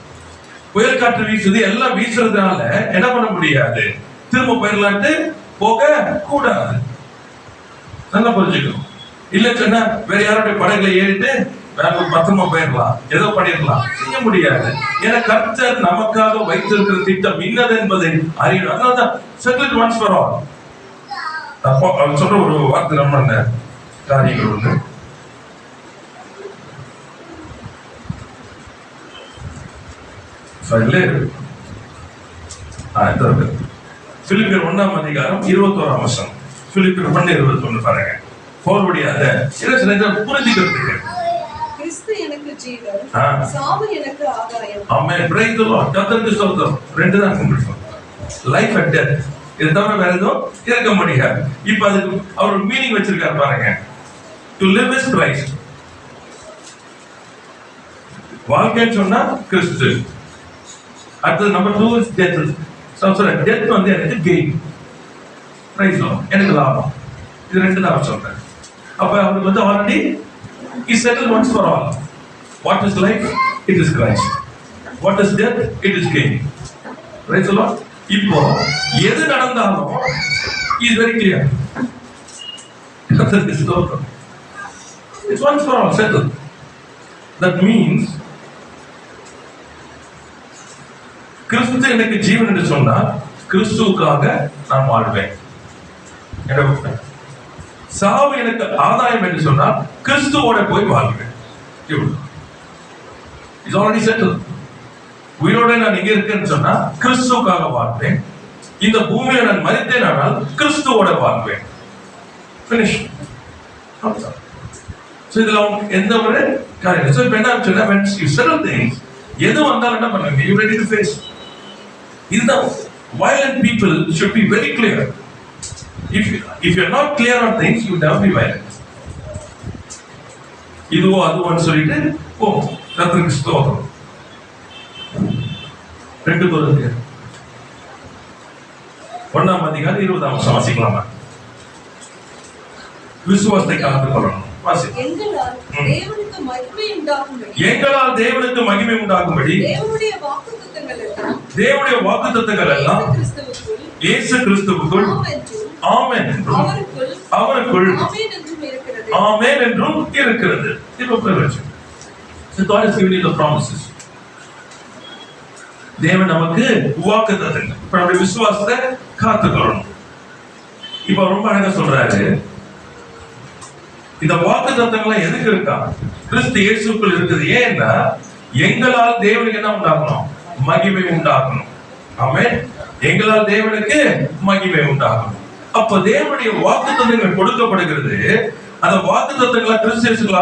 புயல் காற்று வீசுது, எல்லாம் வீசுறதுனால என்ன பண்ண முடியாது? திரும்ப போயிடலான்ட்டு போக கூடாது. நல்லா புரிஞ்சுக்கணும். இல்ல சொன்னா வேற யாருடைய படகுல ஏறிட்டு வேற பத்திரமா போயிடலாம், ஏதோ பண்ணிடலாம். செய்ய முடியாது. ஏன்னா கர்த்தர் நமக்காக வைத்திருக்கிற திட்டம் இன்னது என்பதை அறியணும். அதனாலதான் settle it once for all. அப்போ அவர் சொல்ற ஒரு வார்த்தை நம்ம காரியங்கள் ஒண்ணு, பிலிப்பியர் 1:21. பிலிப்பியர் 1:21 பாருங்க. போர்வடியாக புரிஞ்சுக்கிறதுக்கு கிறிஸ்து எனக்கு ஜீவன், சாவு எனக்கு ஆதாயம். ஆமென். Praise the lord. கர்த்தருக்கு ஸ்தோத்திரம். ரெண்டு தான் சொல்றோம். Life and death. இது தவிர வேற எதுவும் இருக்க முடியாது. இப்ப அதுக்கு அவர் மீனிங் வச்சிருக்காரு பாருங்க. To live is Christ. வாழ்க்கைன்னு சொன்னா கிறிஸ்து. அடுத்து நம்பர் 2 இஸ் டெத். சொல்ற டெத் வந்து எனக்கு கெயின். Price Lord. எனக்கு லாபம். இது ரெண்டு தான் சொல்றேன். அப்ப அவருக்கு வந்து already he settled once for all. What is life? It is Christ. What is death? It is gain. Praise the Lord. இப்போ எது நடந்தாலும் is very clear. It's once for all settled. That means கிறிஸ்து எனக்கு ஜீவன் என்று சொன்னால் கிறிஸ்துவுக்காக நான் வாழ்வேன். சாவு எனக்கு ஆதாயம் என்று சொன்னால் கிறிஸ்துவோட போய் வாழ்வேன். It's already settle. உயிரோட நான் இங்க இருக்கேன்னு சொன்னா கிறிஸ்துவுக்காக வாழ்வேன். இந்த பூமியில நான் மரித்தேன் ஆனால் கிறிஸ்துவோட வாழ்வேன். ஃபினிஷ். சோ இதுல எந்த ஒரு காரியம். சோ இப்ப என்ன சொல்றேன், when you settle things, எது வந்தாலும் என்ன பண்ணுங்க, you ready to face. இதுதான் violent people should be very clear. If you're not clear on things, you will never be violent. இதுவோ அதுவோன்னு சொல்லிட்டு கர்த்தருக்கு ஸ்தோத்திரம். 2 கொரிந்தியர் 1:20 வாசிக்கலாமா? விசுவாசத்தை காத்துக்கொள்ளணும். எங்களால் தேவனுக்கு மகிமை உண்டாகும்படி தேவனுடைய வாக்குத்தத்தங்கள் எல்லாம் இயேசு கிறிஸ்துவுக்குள் ஆமென் என்றும் அவருக்குள் ஆமென் என்றும் இருக்கிறது. இப்போ பிரவேசம். So God has given you the promises. தேவன் நமக்கு வாக்குத்தத்தங்கள். இப்ப நம்முடைய விசுவாசத்தை காத்துக்கொள்ளணும். இப்ப ரொம்ப அழகா சொல்றாரு, இந்த வாக்குத்தத்தங்கள் எதுக்கு இருக்கா? கிறிஸ்து இயேசுக்குள் இருக்குது. ஏன்னா எங்களால் தேவனுக்கு என்ன உண்டாகணும்? மகிமை உண்டாகணும். ஆமென். எங்களால் தேவனுக்கு மகிமை உண்டாகணும். அப்ப தேவனுடைய வாக்குத்தத்தங்கள் கொடுக்கப்படுகிறது. அந்த வாக்குத்தத்தங்களை கிறிஸ்து இயேசுக்குள்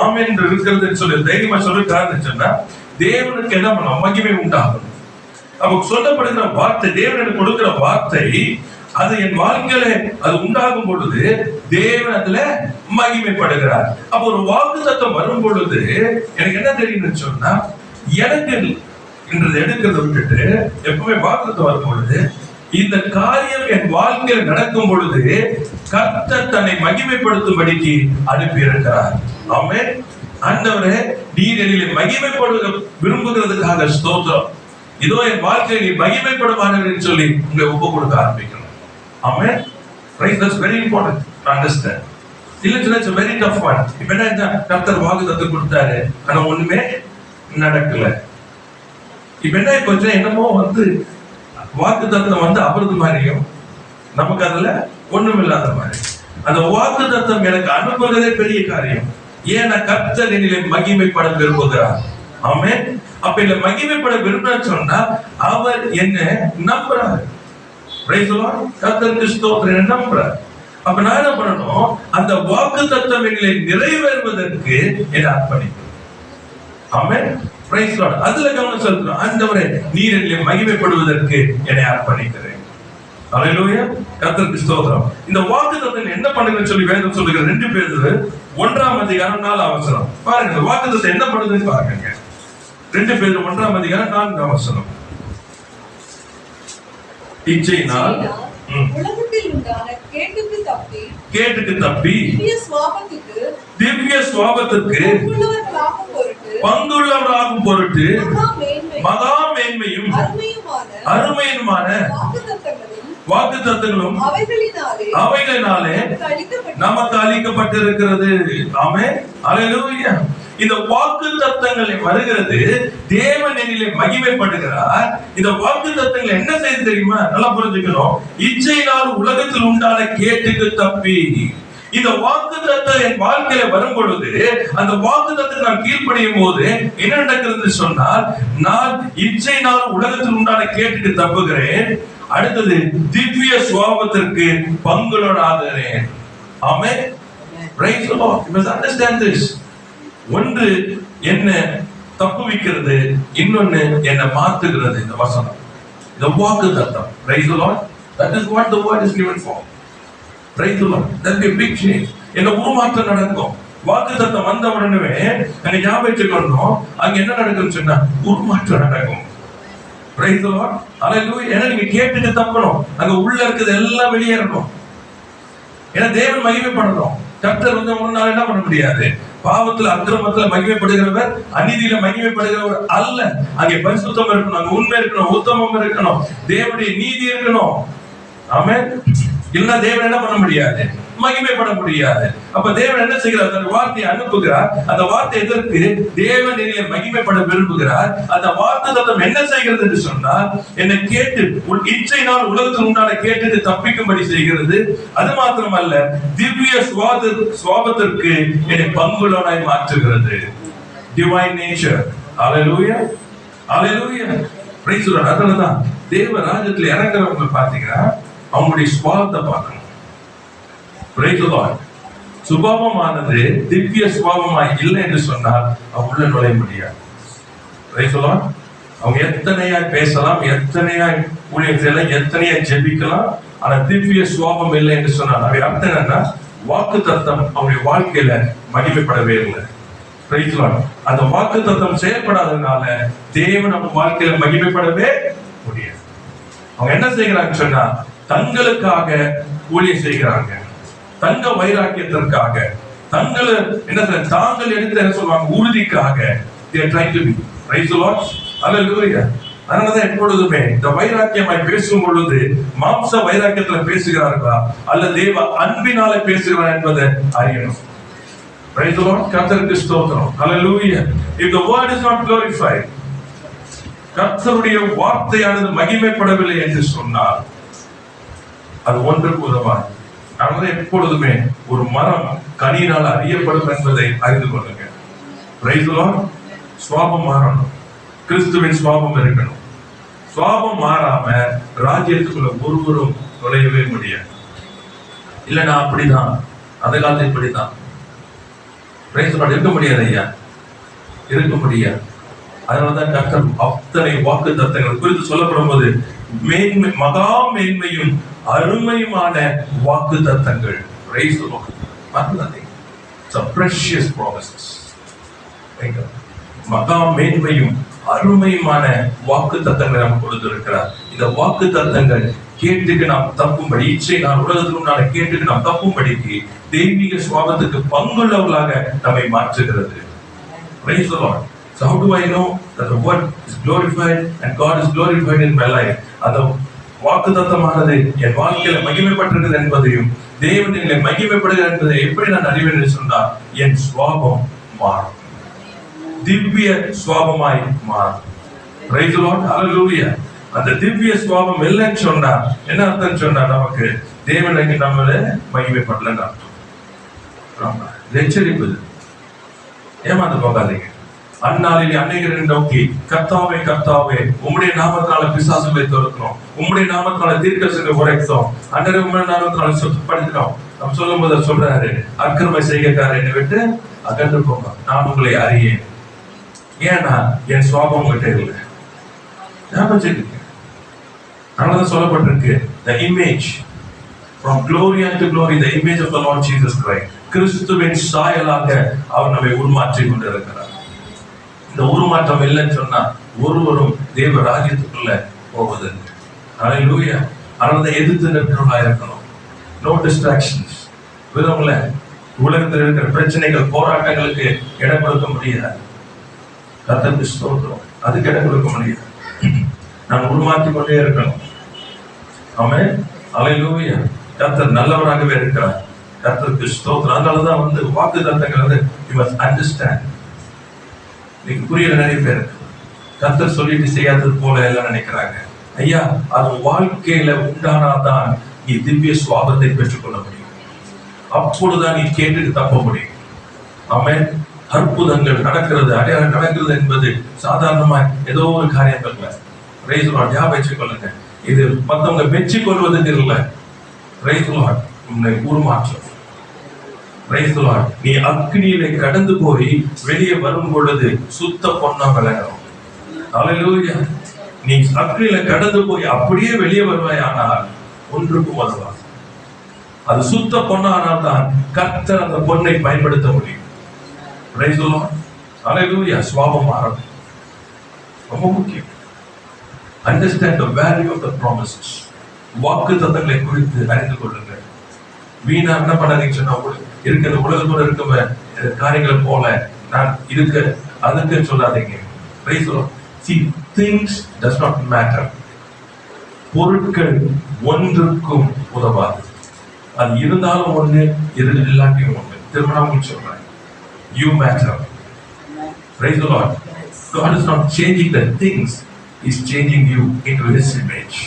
ஆமென் என்று இருக்கிறதுன்னு சொல்லி தைரியமா சொல்லிருக்காருன்னு சொன்னா தேவனுக்கு என்ன பண்ணணும்? மகிமை உண்டாகணும். அப்ப சொல்லப்படுகிற வார்த்தை, தேவனுக்கு கொடுக்கிற வார்த்தை, அது என் வாழ்க்கையில அது உண்டாகும் பொழுது தேவன் அதுல மகிமைப்படுகிறார். அப்ப ஒரு வாக்குத்தத்தம் வரும் பொழுது எனக்கு என்ன தெரியும்னு சொன்னா, எனக்கு என்றது எடுக்கிறத விட்டுட்டு எப்பவுமே வாக்குத்தத்தம் வரும் பொழுது இந்த காரியம் என் வாழ்க்கையில் நடக்கும் பொழுது கர்த்தர் தன்னை மகிமைப்படுத்தும்படிக்கு அனுப்பி இருக்கிறார். ஆமென். ஆண்டவரே, நீர் என்னில் மகிமைப்படுத்த விரும்புகிறதுக்காக ஸ்தோத்திரம். இதோ என் வாழ்க்கையை நீ மகிமைப்படுவானவர் சொல்லி உங்களை ஒப்பு கொடுக்க ஆரம்பிக்கணும். ஆமென். Right, that's very important to understand. இல்லைன்னா it's a very tough one. இப்ப என்ன, கர்த்தர் வாக்குத்தத்தம் கொடுத்தாரு, ஆனா ஒண்ணுமே நடக்கல. இப்ப என்ன கொஞ்சம் என்னமோ வந்து வாக்குத்தத்தம் வந்து அவரது மாதிரியும் நமக்கு அதுல ஒண்ணும் இல்லாத மாதிரி. அந்த வாக்குத்தத்தம் எனக்கு அனுப்புவதே பெரிய காரியம். ஏன்னா கர்த்தர் என்னிலே மகிமைப்பட விரும்புகிறார். ஆமென். அப்ப இல்ல மகிமைப்பட விரும்புறான்னு சொன்னா அவர் என்ன நம்புறாரு. Price the lord. கர்த்தருக்கு ஸ்தோத்திரம். நம்புறார். அப்ப நான் என்ன பண்ணணும்? அந்த வாக்குத்தத்தம் என்னிலே நிறைவேறுவதற்கு என்னை அர்ப்பணிக்கணும். ஆமென். Praise the Lord. அதுல கவனம் செலுத்தணும். ஆண்டவரே, நீர் என்னிலே மகிமைப்படுவதற்கு என்னை அர்ப்பணிக்கிறேன். ஹல்லேலூயா. கர்த்தருக்கு ஸ்தோத்திரம். இந்த வாக்குத்தத்தம் என்ன பண்ணுதுன்னு சொல்லி வேதம் சொல்லுகிற 2 பேதுரு 1:4 பாருங்க. இந்த வாக்குத்தத்தம் என்ன பண்ணுதுன்னு பாருங்க. 2 பேதுரு 1:4 இச்சையினால் உலகத்தில் உண்டான கேட்டுக்கு தப்பி திவ்ய சுவாபத்துக்கு பங்குள்ளவராகும் பொருட்டு மகா மேன்மையும் அருமையுமான வாக்குத்தத்தங்களும் அவைகளினாலே நமக்கு அளிக்கப்பட்டிருக்கிறது. ஆமென். அல்லேலூயா. இந்த வாக்குத்தத்தங்களை வருகிறது, தேவன் என்னிலே மகிமைப்படுகிறார். இந்த வாக்குத்தத்தங்கள் என்ன செய்து தெரியுமா? நல்லா புரிஞ்சுக்கணும். இச்சையினால் உலகத்தில் உண்டான கேட்டுக்கு தப்பி. இந்த வாக்குத்தத்தம் என் வாழ்க்கையில வரும் பொழுது அந்த வாக்குத்தத்தத்துக்கு நான் கீழ்ப்படியும் போது என்ன நடக்கிறது சொன்னால், நான் இச்சையினால் உலகத்தில் உண்டான கேட்டுக்கு தப்புகிறேன். அடுத்தது திவ்ய சுவாபத்திற்கு பங்குள்ளவனாகிறேன். ஆமென். Praise the Lord. You must understand this. ஒன்று என்ன தப்புவிக்கிறது, இன்னொன்னு என்ன மாத்துகிறது. இந்த வசனம், இந்த வாக்குத்தத்தம். Praise the Lord. That is what the word is given for. Praise the Lord. That will be a big change. என்ன உருமாற்றம் நடக்கும். வாக்குத்தத்தம் வந்த உடனே என்ன ஞாபகம் வச்சுக்கணும், அங்க என்ன நடக்கும்னு சொன்னா உருமாற்றம் நடக்கும். Praise the Lord. Hallelujah. ஏன்னா நீங்க கேட்டுட்டு தப்பணும், அங்க உள்ள இருக்குது எல்லாம் வெளியேறணும். ஏன்னா தேவன் மகிமைப்படணும். கர்த்தர் வந்து முன்னால என்ன பண்ண முடியாது. பாவத்துல அக்கிரமத்துல மகிமைப்படுகிறவர், அநீதியில மகிமைப்படுகிறவர் அல்ல. அங்கே பரிசுத்தம் இருக்கணும், அங்க உண்மை இருக்கணும், உத்தமம் இருக்கணும், தேவனுடைய நீதி இருக்கணும். ஆமென். இல்லைன்னா தேவன் என்ன பண்ண முடியாது, மகிமைப்பட முடியாது. அப்ப தேவன் என்ன செய்கிறார், அந்த வார்த்தையை அனுப்புகிறார். அந்த வார்த்தை எதற்கு, தேவன் என்னை மகிமைப்பட விரும்புகிறார். அந்த வாக்குத்தத்தம் என்ன செய்கிறது என்று சொன்னால், என்னை கேட்டு உன் இச்சையினால் உலகத்தில் உண்டான கேட்டு தப்பிக்கும்படி செய்கிறது. அது மாத்திரமல்ல, திவ்ய சுவாபத்திற்கு என்னை பங்குள்ளவனாய் மாற்றுகிறது. Divine nature. Hallelujah, hallelujah. Price the Lord. அதனாலதான் தேவ ராஜ்யத்தில் இறங்குறவங்க பாத்தீங்கன்னா அவங்களுடைய சுபாவத்தை பார்க்கணும். Praise the Lord. சுபாவமானது திவ்ய சுபாவமாய் இல்லை என்று சொன்னால் உள்ள நுழைய முடியாது. Praise the Lord. அவங்க எத்தனையாய் பேசலாம், எத்தனையாய் ஊழியம் செய்யலாம், எத்தனையாய் ஜெபிக்கலாம், ஆனா திவ்ய சுபாவம் இல்லை என்று சொன்னால் அவை அர்த்தம் என்னன்னா வாக்குத்தத்தம் அவங்களுடைய வாழ்க்கையில மகிமைப்படவே இல்லை. Praise the Lord. அந்த வாக்குத்தத்தம் செயல்படாததுனால தேவன் நம்ம வாழ்க்கையில மகிமைப்படவே முடியாது. அவங்க என்ன செய்கிறாங்க சொன்னா, தங்களுக்காக ஊழியம் செய்கிறாங்க, தங்க வைராக்கியத்திற்காக, தங்களை என்ன தாங்கள் எடுத்து என்ன சொல்வாங்க, உறுதிக்காக. they are trying to be. Praise the Lord. Hallelujah. அதனாலதான் எப்பொழுதுமே இந்த வைராக்கியமாய் பேசும் பொழுது மாம்ச வைராக்கியத்துல பேசுகிறார்களா அல்ல தேவ அன்பினால பேசுகிறார் என்பதை அறியணும். Praise the Lord. கர்த்தருக்கு ஸ்தோத்திரம். Hallelujah. If the word is not glorified, கர்த்தருடைய வார்த்தையானது மகிமைப்படவில்லை என்று சொன்னால் அது ஒன்றுக்கு உதவாது. அதனால எப்பொழுதுமே ஒரு மரம் கனியினால் அறியப்படும் என்பதை அறிந்து கொள்ளுங்க. Praise the Lord. சுவாபம் மாறணும், கிறிஸ்துவின் சுவாபம் இருக்கணும். சுவாபம் மாறாம ராஜ்யத்துக்குள்ள ஒருவரும் நுழையவே முடியாது. இல்ல நான் அப்படிதான், அந்த காலத்துல இப்படிதான் Praise the Lord. இருக்க முடியாது ஐயா, இருக்க முடியாது. அதனாலதான் கர்த்தர் அத்தனை வாக்கு தத்தங்கள் குறித்து சொல்லப்படும் போது மேன்மை, மகா மேன்மையும் அருமையுமான வாக்கு தத்தங்கள். Praise the Lord. It's a precious promises. மகா மேன்மையும் அருமையுமான வாக்கு தத்தங்களை நாம் கொடுத்திருக்கிறார். இந்த வாக்கு தத்தங்கள் கேட்டுக்கு நாம் தப்பும்படி, இச்சை நான் உலகத்தில் உண்டான கேட்டுக்கு நாம் தப்பும்படிக்கு தெய்வீக சுவாபத்துக்கு பங்குள்ளவர்களாக நம்மை மாற்றுகிறது. Praise the Lord. So how do I know that the word is glorified and God is glorified in my life? அந்த வாக்குத்தத்தமானது என் வாழ்க்கையில மகிமைப்பட்டிருக்கிறது என்பதையும் தேவனிலே மகிமைப்படுகிறது என்பதை எப்படி நான் அறிவேன் என்று சொன்னால், என் சுவாபம் மாறும், திவ்ய சுவாபமாய் மாறும். Praise the Lord. Hallelujah. அந்த திவ்ய சுவாபம் இல்லைன்னு சொன்னா என்ன அர்த்தம் சொன்னா, நமக்கு தேவனுக்கு நம்மள மகிமைப்படலன்னு அர்த்தம். எச்சரிப்பு, ஏமாந்து போகாதீங்க. அந்நாளிலே அநேகரை நோக்கி கர்த்தாவே கர்த்தாவே உம்முடைய நாமத்தினால பிசாசுகளை துரத்தினோம், உம்முடைய நாமத்தினால தீர்க்கதரிசிகளை உரைத்தோம், அன்றைய உம்முடைய நாமத்தினால சுத்தப்படுத்தினோம். நம்ம சொல்லும் போது சொல்றாரு, அக்கிரம செய்கைக்காரரை விட்டு அகன்று போங்க, நான் உங்களை அறியேன். ஏன்னா என் சுவாபம் உங்கள்கிட்ட இல்லை. ஞாபகம் அதனாலதான் சொல்லப்பட்டிருக்கு, the image from glory unto glory, the image of the Lord Jesus Christ. கிறிஸ்துவின் சாயலாக அவர் நம்மை உருமாற்றி கொண்டிருக்கிறார். இந்த உருமாற்றம் இல்லைன்னு சொன்னா ஒருவரும் தேவ ராஜ்யத்துக்குள்ள போவது. ஹல்லேலூயா. அதனால எதிர்த்து நிற்கிறவங்களா இருக்கணும். No distractions. விதவங்கள உலகத்தில் இருக்கிற பிரச்சனைகள், போராட்டங்களுக்கு இடம் கொடுக்க முடியாது. கர்த்தருக்கு ஸ்தோத்திரம். அதுக்கு இடம் கொடுக்க முடியாது. நாம் உருமாற்றிக் கொண்டே இருக்கணும். ஆமென். ஹல்லேலூயா. கர்த்தர் நல்லவராகவே இருக்கிறார். கர்த்தருக்கு ஸ்தோத்திரம். அதனாலதான் வாக்கு தத்தங்கள் you must understand. நீங்க புரியல. நிறைய பேர் கர்த்தர் சொல்லிட்டு செய்யாதது போல எல்லாம் நினைக்கிறாங்க. ஐயா, அது வாழ்க்கையில உண்டானாதான் நீ திவ்ய சுவாபத்தை பெற்றுக்கொள்ள முடியும். அப்பொழுதுதான் நீ கேட்டுட்டு தப்ப முடியும். ஆமென். அற்புதங்கள் நடக்கிறது, அடையாளம் நடக்கிறது என்பது சாதாரணமா ஏதோ ஒரு காரியங்கள்ல பிரைஸ் தி லார்ட். ஞாபகம் வச்சுக்கொள்ளுங்க, இது மத்தவங்க மெச்சி கொள்வதற்கு இல்லை. Price the Lord. உன்னை உருமாற்றம். Price the Lord. நீ அக்னியிலே கடந்து போய் வெளியே வரும் பொழுது சுத்த பொன்னா விளங்கணும். ஹல்லேலூயா. நீ அக்னியில கடந்து போய் அப்படியே வெளியே வருவாய், ஆனால் ஒன்றுக்கும் உதவாது. அது சுத்த பொன்னானால் தான் கர்த்தர் அந்த பொன்னை பயன்படுத்த முடியும். Praise the lord. ஹல்லேலூயா. சுவாபம் மாறும். ரொம்ப முக்கியம். Understand the value of the promises. வாக்குத்தத்தங்களை குறித்து அறிந்து கொள்ளுங்கள். வீணா என்ன பண்ணாதீங்க சொன்னா, இருக்கிற உலகத்தோட இருக்க காரியங்களை போல நான் இருக்க அதுக்கு சொல்லாதீங்க. Price the Lord. See, things does not matter. பொருட்கள் ஒன்றுக்கும் உதவாது. அது இருந்தாலும் ஒண்ணு, இல்லாட்டியும் ஒண்ணு. திருமணம் சொல்றேன். You matter. Praise the Lord. God is not changing the things. He's changing you into His image.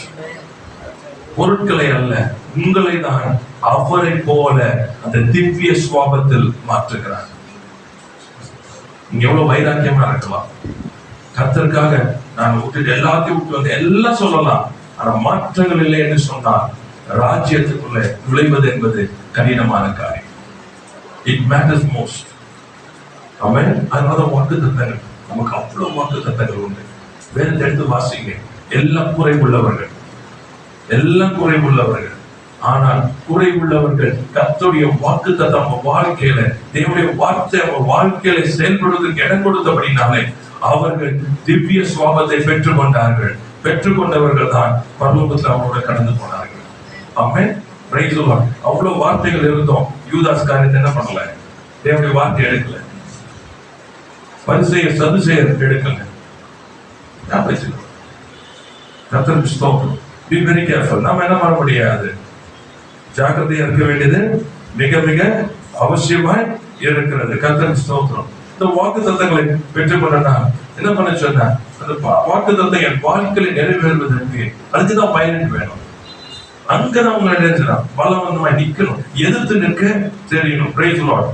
பொருட்களை அல்ல, உங்களை தான் அவரை போல அந்த திவ்ய சுவாபத்தில் மாற்றுகிறார். நீங்க எவ்வளவு வைராக்கியமா இருக்கலாம். கர்த்தருக்காக நான் விட்டு எல்லாத்தையும் விட்டு வந்து எல்லாம் சொல்லலாம். ஆனா மாற்றங்கள் இல்லை என்று சொன்னால் ராஜ்யத்துக்குள்ள நுழைவது என்பது கடினமான காரியம். It matters most. ஆமென். அதனால வாக்குத்தத்தங்கள் நமக்கு அவ்வளவு வாக்குத்தத்தங்கள் உண்டு. வேதத்தை எடுத்து வாசிங்க. எல்லாம் குறைவுள்ளவர்கள், எல்லாம் குறைவுள்ளவர்கள். ஆனால் குறைவுள்ளவர்கள் கர்த்தருடைய வாக்குத்தத்தம் அவங்க வாழ்க்கையில, தேவனுடைய வார்த்தை அவங்க வாழ்க்கையில செயல்படுவதற்கு இடம் கொடுத்தபடினாலே அவர்கள் திவ்ய சுவாபத்தை பெற்றுக் கொண்டார்கள். பெற்றுக்கொண்டவர்கள் தான் பரலோகத்தில் அவங்களோட கடந்து போனார்கள். ஆமென். Praise the lord. அவ்வளவு வார்த்தைகள் இருந்தோம். யூதாஸ் காரியத்தை என்ன பண்ணல? தேவனுடைய வார்த்தை எடுக்கல. பரிசேயர் சதுசேயர் எடுக்கல. கர்த்தருக்கு ஸ்தோத்திரம். Be very careful. நாம என்ன பண்ண முடியாது? ஜாக்கிரதையா இருக்க வேண்டியது மிக மிக அவசியமாய் இருக்கிறது. கர்த்தருக்கு ஸ்தோத்திரம். இந்த வாக்குத்தத்தங்களை பெற்றுக்கொண்டா என்ன பண்ண சொன்னா, அந்த வாக்குத்தத்தம் என் வாழ்க்கையில நிறைவேறுவதற்கு அதுக்குதான் பைலட் வேணும். அங்கதான் உங்களை நினைச்சா பலவந்தமாய் நிக்கணும், எதிர்த்து நிற்க தெரியணும். Price the Lord.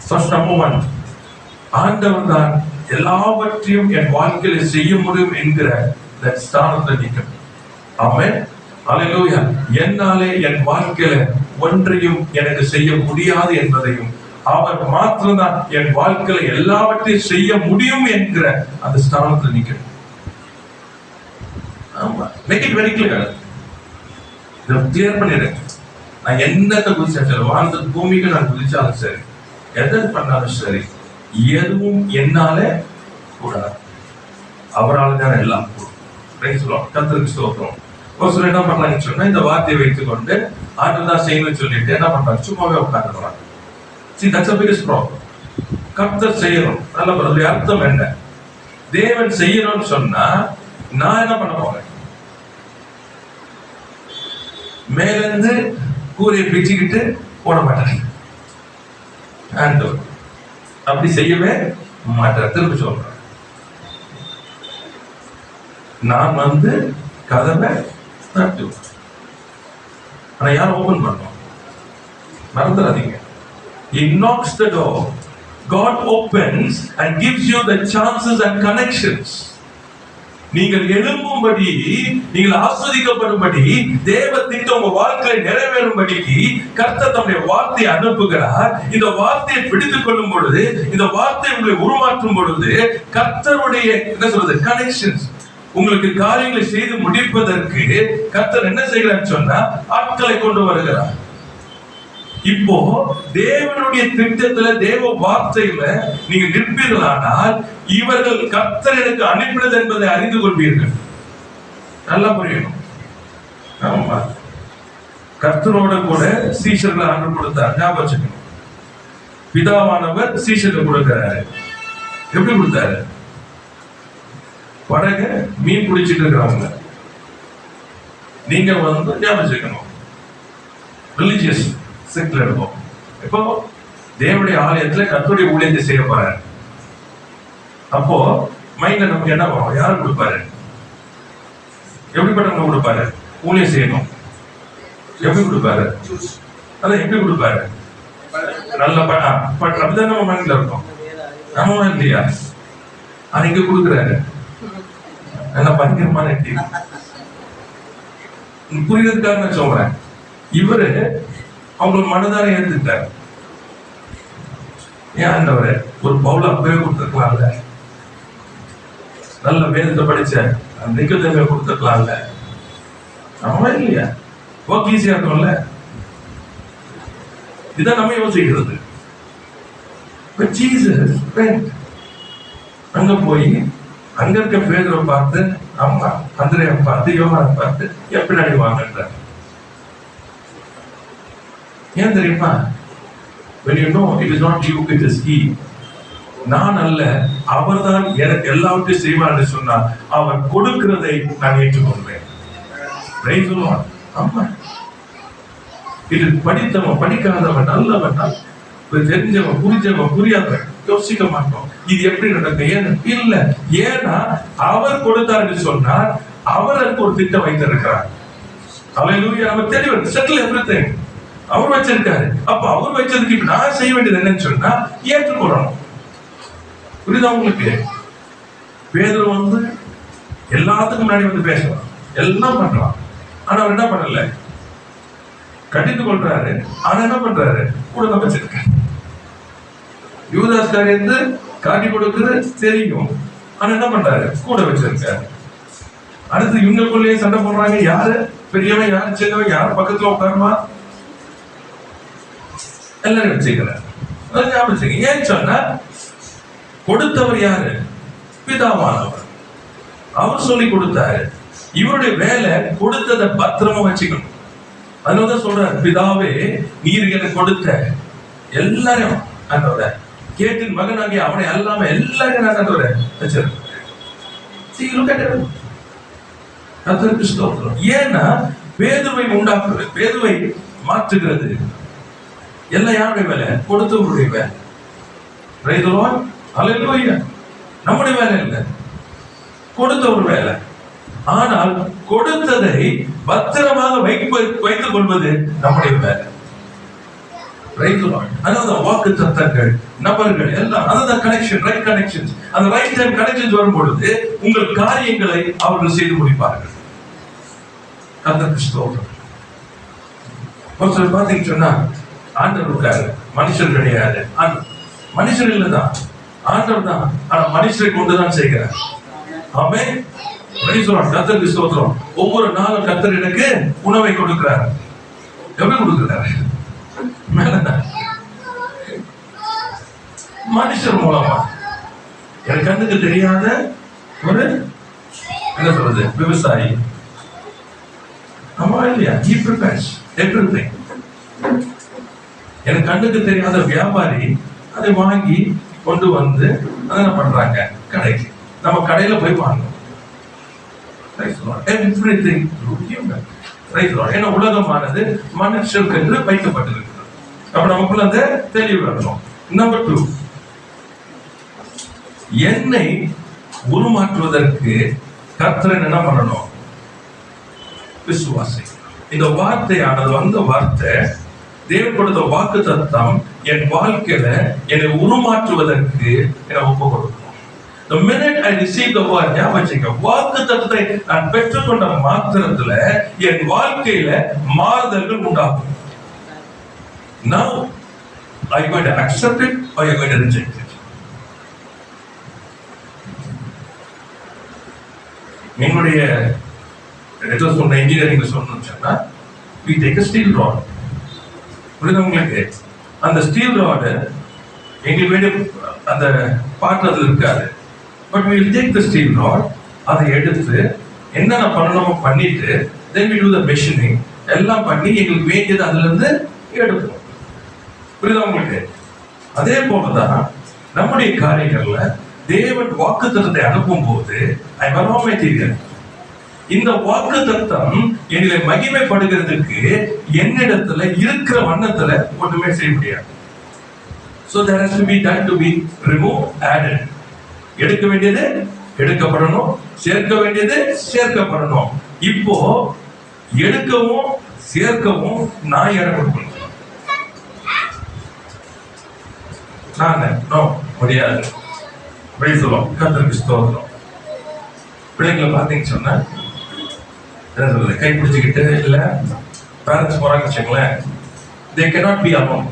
First number 1, ஆண்டவர் தான் எல்லாவற்றையும் என் வாழ்க்கையில செய்ய முடியும் என்கிற ஸ்தானத்தை நிற்கணும். ஆமென். ஹல்லேலூயா. என்னாலே என் வாழ்க்கையில ஒன்றையும் எனக்கு செய்ய முடியாது என்பதையும், அவர் மாத்திரம்தான் என் வாழ்க்கையில எல்லாவற்றையும் செய்ய முடியும் என்கிற அந்த ஸ்தானத்தில் நிற்கணும். ஆமா. Make it very clear. இதை கிளியர் பண்ணிடுங்க. நான் என்னத்தை குதிச்சாலும், வாழ்ந்த பூமிக்கு நான் குதிச்சாலும் சரி, எதை பண்ணாலும் சரி, எதுவும் என்னால கூடாது. அவரால் தான் எல்லாம் கூடும். கர்த்தருக்கு ஸ்தோத்திரம். ஒரு சிலர் என்ன பண்றாங்கன்னு சொன்னா, இந்த வார்த்தையை வைத்துக் கொண்டு ஆண்டு தான் செய்யணும்னு சொல்லிட்டு என்ன பண்றாங்க, சும்மாவே உட்காந்துருவாங்க. See, that's the biggest problem. கர்த்தர் செய்யணும். நல்ல பிரதர், அர்த்தம் என்ன? தேவன் செய்யணும்னு சொன்னா நான் என்ன பண்ண போறேன்? மேலிருந்து கூரையை பிச்சுக்கிட்டு போட மாட்டேன். அப்படி செய்யவே மாட்டேன். திரும்ப சொல்றேன், நான் வந்து கதவை தட்டுவேன். ஆனா யாரும் ஓபன் பண்ணுவோம்? மறந்துடாதீங்க. He knocks the door. God opens and gives you the chances and connections. நீங்கள் எழும்பும்படி, நீங்கள் ஆஸ்வதிக்கப்படும்படி, தேவ திட்டம் உங்க வாழ்க்கையை நிறைவேறும்படிக்கு கர்த்தர் தம்முடைய வார்த்தையை அனுப்புகிறார். இந்த வார்த்தையை பிடித்துக் கொள்ளும் பொழுது, இந்த வார்த்தை உங்களை உருமாற்றும் பொழுது, கர்த்தருடைய என்ன சொல்றது, கனெக்ஷன்ஸ், உங்களுக்கு காரியங்களை செய்து முடிப்பதற்கு கர்த்தர் என்ன செய்கிறார் சொன்னா, ஆட்களை கொண்டு வருகிறார். இப்போ தேவனுடைய திட்டத்துல, தேவ வார்த்தையில நீங்க நிற்பீர்களானால், இவர்கள் கர்த்தர் எனக்கு அனுப்பினது என்பதை அறிந்து கொள்வீர்கள். நல்லா புரியணும். ஆமா. கர்த்தரோட கூட சீஷர்களை ஆண்டவர் கொடுத்தார். ஞாபகம் வச்சுக்கணும். பிதாவானவர் சீஷர்கள் கொடுக்கிறாரு. எப்படி கொடுத்தாரு? படக மீன் பிடிச்சிட்டு இருக்கிறவங்க நீங்க வந்து ஞாபகம் வச்சுக்கணும். ரிலிஜியஸ் செக்ல இருக்கும். இப்போ தேவனுடைய ஆலயத்துல கர்த்தருடைய ஊழியத்தை செய்ய போறாரு. அப்போ மைண்ட்ல நமக்கு என்ன வரும்? யாரும் கொடுப்பாரு? எப்படிப்பட்டவங்க கொடுப்பாரு? ஊழியம் செய்யணும். எப்படி கொடுப்பாரு? அதை எப்படி கொடுப்பாரு? நல்ல அப்படிதான் நம்ம மைண்ட்ல இருக்கோம். ஆமா இல்லையா? அது இங்க கொடுக்குறாரு. நல்ல பயங்கரமான புரியுறதுக்காக நான் சொல்றேன். இவரு அவங்க மனதார ஏத்துக்கிட்டாரு. ஏன் ஆண்டவரே ஒரு பவுல் அப்பவே கொடுத்துருக்கலாம்ல, நல்ல வேதத்தை படிச்ச நிக்கதேமை கொடுத்துருக்கலாம்ல. ஆமா இல்லையா? ஒர்க் ஈஸியா இருக்கும்ல. இதான் நம்ம யோசிக்கிறது. அங்க போய் அங்க இருக்க பேதுரை பார்த்து, அம்மா அந்திரேயை பார்த்து, யோவானை பார்த்து எப்படி அடிவாங்க. ஏன் தெரியுமா? when you know it is not you, it is he. நான் அல்ல, அவர்தான் எனக்கு எல்லாவற்றையும் செய்வார் என்று சொன்னார். அவர் கொடுக்கிறதை நான் ஏற்றுக்கொள்வேன். ஆமா, இது படித்தவன் படிக்காதவன் நல்லவன் தெரிஞ்சவன் புரிஞ்சவன் புரியாதவன் யோசிக்க மாட்டோம். இது எப்படி நடக்கும்? ஏன் இல்ல, ஏன்னா அவர் கொடுத்தார் என்று சொன்னார். அவருக்கு ஒரு திட்டம் வைத்திருக்கிறார். அல்லேலூயா. அவர் தெளிவர், செட்டில் எவ்ரிதிங் அவர் வச்சிருக்காரு. அப்ப அவர் வச்சதுக்கு இப்ப நான் செய்ய வேண்டியது என்னன்னு சொன்னா ஏற்றுக்கொள்ளணும். புரியுதா உங்களுக்கு? பேதுரு வந்து எல்லாத்துக்கும் முன்னாடி வந்து பேசலாம், எல்லாம் பண்றான். ஆனா அவர் என்ன பண்ணல? கடிந்து கொள்றாரு. ஆனா என்ன பண்றாரு? கூட தான் வச்சிருக்காரு. யூதாஸ் காரியத்தை காட்டி கொடுக்கிறது தெரியும். ஆனா என்ன பண்றாரு? கூட வச்சிருக்காரு. அடுத்து இவங்களுக்குள்ளேயே சண்டை போடுறாங்க. யாரு பெரியவன், யாரு சின்னவன், யாரு பக்கத்துல உட்காருமா, எல்லாரும் வச்சுக்கிறார். ஏன் சொன்னா கொடுத்தவர் யாரு? பிதாவானவர். அவர் சொல்லி கொடுத்தாரு. இவருடைய வேலை கொடுத்ததை பத்திரமா வச்சுக்கணும். அதனாலதான் சொல்றாரு, பிதாவே நீர் எனக்கு கொடுத்த எல்லாரையும் அதோட கேட்டின் மகனாகி அவனை எல்லாமே எல்லாரையும் நான் அதோட வச்சிருக்கேன். ஏன்னா பேதுவை உண்டாக்குறது, பேதுவை மாற்றுகிறது எல்லாம் யாருடைய வேலை? கொடுத்தவருடைய வேலை. நம்முடைய வேலை இல்லை, கொடுத்த ஒரு வேலை. ஆனால் கொடுத்ததை பத்திரமாக வைத்துக் கொள்வது நம்முடைய வேலை. அதாவது வாக்கு தத்தங்கள், நபர்கள் எல்லாம் அதான் கனெக்ஷன், ரைட் கனெக்ஷன்ஸ். அந்த ரைட் டைம் கனெக்ஷன்ஸ் வரும் பொழுது உங்கள் காரியங்களை அவர்கள் செய்து முடிப்பார்கள். கர்த்தருக்கு ஸ்தோத்திரம். ஒருத்தர் பார்த்தீங்கன்னு சொன்னா ஆண்டவர் இருக்காரு, மனுஷர் கிடையாது. மனுஷர் இல்லதான், ஆண்டவர் தான். ஆனா மனுஷரை கொண்டுதான் செய்கிறார். ஆமென். கர்த்தருக்கு ஸ்தோத்திரம். ஒவ்வொரு நாளும் கர்த்தர் எனக்கு உணவை கொடுக்கிறார். எப்படி கொடுக்கிறார்? மனுஷர் மூலமா. எனக்கு கண்ணுக்கு தெரியாத ஒரு என்ன சொல்றது விவசாயி. ஆமா இல்லையா? He prepares everything. எனக்கு கண்ணுக்கு தெரியாத வியாபாரி அதை வாங்கி கொண்டு வந்து அதை என்ன பண்றாங்க? கடைக்கு. நம்ம கடையில போய் வாங்கணும். Everything through human. ஏன்னா உலகமானது மனுஷருக்கு என்று வைக்கப்பட்டிருக்கிறது. அப்ப நமக்குள்ள அந்த தெளிவு வரணும். நம்பர் 2, என்னை உருமாற்றுவதற்கு கர்த்தர் என்ன பண்ணணும்? விசுவாசி. இந்த வார்த்தையானது வந்த வார்த்தை, தேவன் கொடுத்த வாக்கு தத்தம் என் வாழ்க்கையில என்னை உருமாற்றுவதற்கு என்னை ஒப்பு கொடுக்கணும். The minute I receive the word, வாக்கு தத்தத்தை நான் பெற்றுக்கொண்ட மாத்திரத்துல என் வாழ்க்கையில மாறுதல்கள் உண்டாகும். Now are you going to accept it or are you going to reject it? என்னுடைய சொன்ன இன்ஜினியரிங் சொல்லணும்னு சொன்னா we take a steel rod. புரியுது உங்களுக்கு? அந்த ஸ்டீல் ராடு எங்களுக்கு வேண்டிய அந்த பாத்திரத்தில் இருக்காது. But we will take the steel rod, அதை எடுத்து என்னென்ன பண்ணணுமோ பண்ணிட்டு then we do the machining எல்லாம் பண்ணி எங்களுக்கு வேண்டியது அதுல இருந்து எடுப்போம். புரியுதா உங்களுக்கு? அதே போலதான் நம்முடைய காரியங்கள்ல தேவன் வாக்குத்தத்தத்தை அனுப்பும் போது இந்த வாக்குத்தத்தம் என்னை மகிமைப்படுகிறதுக்கு என்னிடத்துல இருக்கிற வண்ணத்துல ஒண்ணுமே செய்ய முடியாது. So there has to be done to be removed, added. எடுக்க வேண்டியது எடுக்கப்படணும், சேர்க்க வேண்டியது சேர்க்கப்படணும். இப்போ எடுக்கவும் சேர்க்கவும் நான் இடம் கொடுக்கணும். நோ முடியாது. கர்த்தருக்கு ஸ்தோத்திரம். பிள்ளைங்களை பார்த்தீங்கன்னு சொன்னா என்ன சொல்றது, கை பிடிச்சிக்கிட்டு இல்ல பேரண்ட்ஸ் போறாங்கன்னு வச்சுங்களேன், they cannot be alone.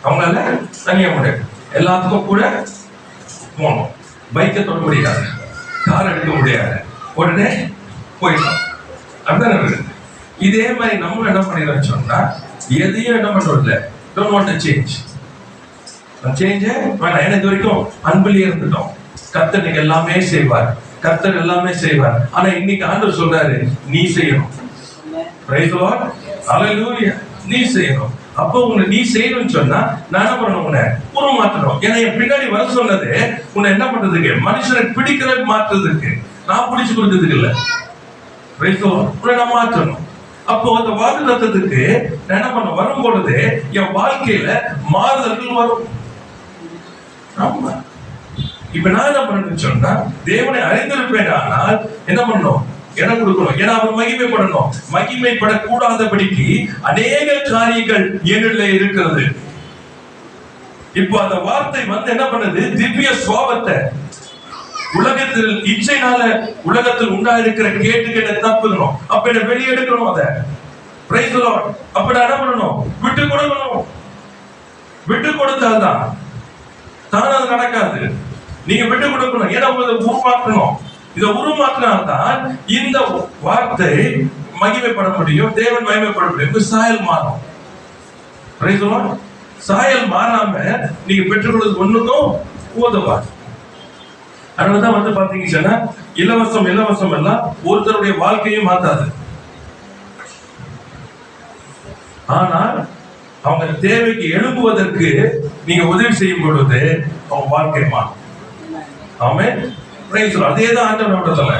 அவங்களால தனியா முடியாது, எல்லாத்துக்கும் கூட போகணும். பைக்கை தொட முடியாது, கார் எடுக்க முடியாது, உடனே போயிட்டோம். அப்படிதான் இதே மாதிரி நம்ம என்ன பண்ணிடுறோம் சொன்னா, எதையும் என்ன பண்றது, don't want to change. Change வேணாம். எனக்கு வரைக்கும் அன்பிலே இருந்துட்டோம். கர்த்தர் நீங்க எல்லாமே செய்வார், கர்த்தர் எல்லாமே செய்வார். ஆனா இன்னைக்கு ஆண்டவர் சொல்றாரு, நீ செய்யணும். பிரைஸ் தி லார்ட், ஹalleluya. நீ செய்யணும். அப்போ உன்னை நீ செய்யணும்னு சொன்னா நான் என்ன பண்ணணும், உன்னை உருமாற்றணும். ஏன்னா என் பின்னாடி வர சொன்னது உன்னை என்ன பண்றதுக்கு, மனுஷனை பிடிக்கிற மாற்றுறதுக்கு, நான் பிடிச்சு கொடுத்ததுக்கு இல்ல. பிரைஸ் தி லார்ட், உன்னை நான் மாற்றணும். அப்போ அந்த வாக்குத்தத்தத்துக்கு நான் என்ன பண்ண வரும் பொழுது என் வாழ்க்கையில மாறுதல்கள் வரும். ஆமா, இப்ப நான் என்ன பண்ணணும்னு சொன்னா, தேவனை அறிந்திருப்பேன், ஆனால் என்ன பண்ணணும், இடம் கொடுக்கணும். ஏன்னா அவர் மகிமைப்படணும். மகிமைப்படக்கூடாதபடிக்கு அநேக காரியங்கள் என்னிலே இருக்கிறது. இப்போ அந்த வார்த்தை வந்து என்ன பண்ணுது, திவ்ய சுவாபத்தை உலகத்தில் இச்சைனால உலகத்தில் உண்டாயிருக்கிற கேட்டுக்கிட்ட தப்புக்கணும். அப்ப என்ன வெளியெடுக்கணும். அதை பிரைஸ் தி லார்ட். அப்ப நான் என்ன பண்ணணும், விட்டு கொடுக்கணும். விட்டு கொடுத்தால்தான் தானே அது நடக்காது. நீங்க விட்டு கொடுக்கணும். ஏன்னா உங்களை உருமாற்றணும். இதை உருமாற்றினால்தான் இந்த வார்த்தை மகிமைப்பட முடியும், தேவன் மகிமைப்பட முடியும். சாயல் மாறும். Price the Lord. சாயல் மாறாம நீங்க பெற்றுக்கொள்வது ஒண்ணுக்கும் உதவாது. அதனாலதான் வந்து பாத்தீங்கன்னா இலவசம் இலவசம் எல்லாம் ஒருத்தருடைய வாழ்க்கையும் மாத்தாது. ஆனால் அவங்க தேவைக்கு எழுப்புவதற்கு நீங்க உதவி செய்யும் பொழுது அவங்க வாழ்க்கை மாறும். ஆமென். Praise the lord. அதேதான் ஆண்டவர் நம்மிடத்துல.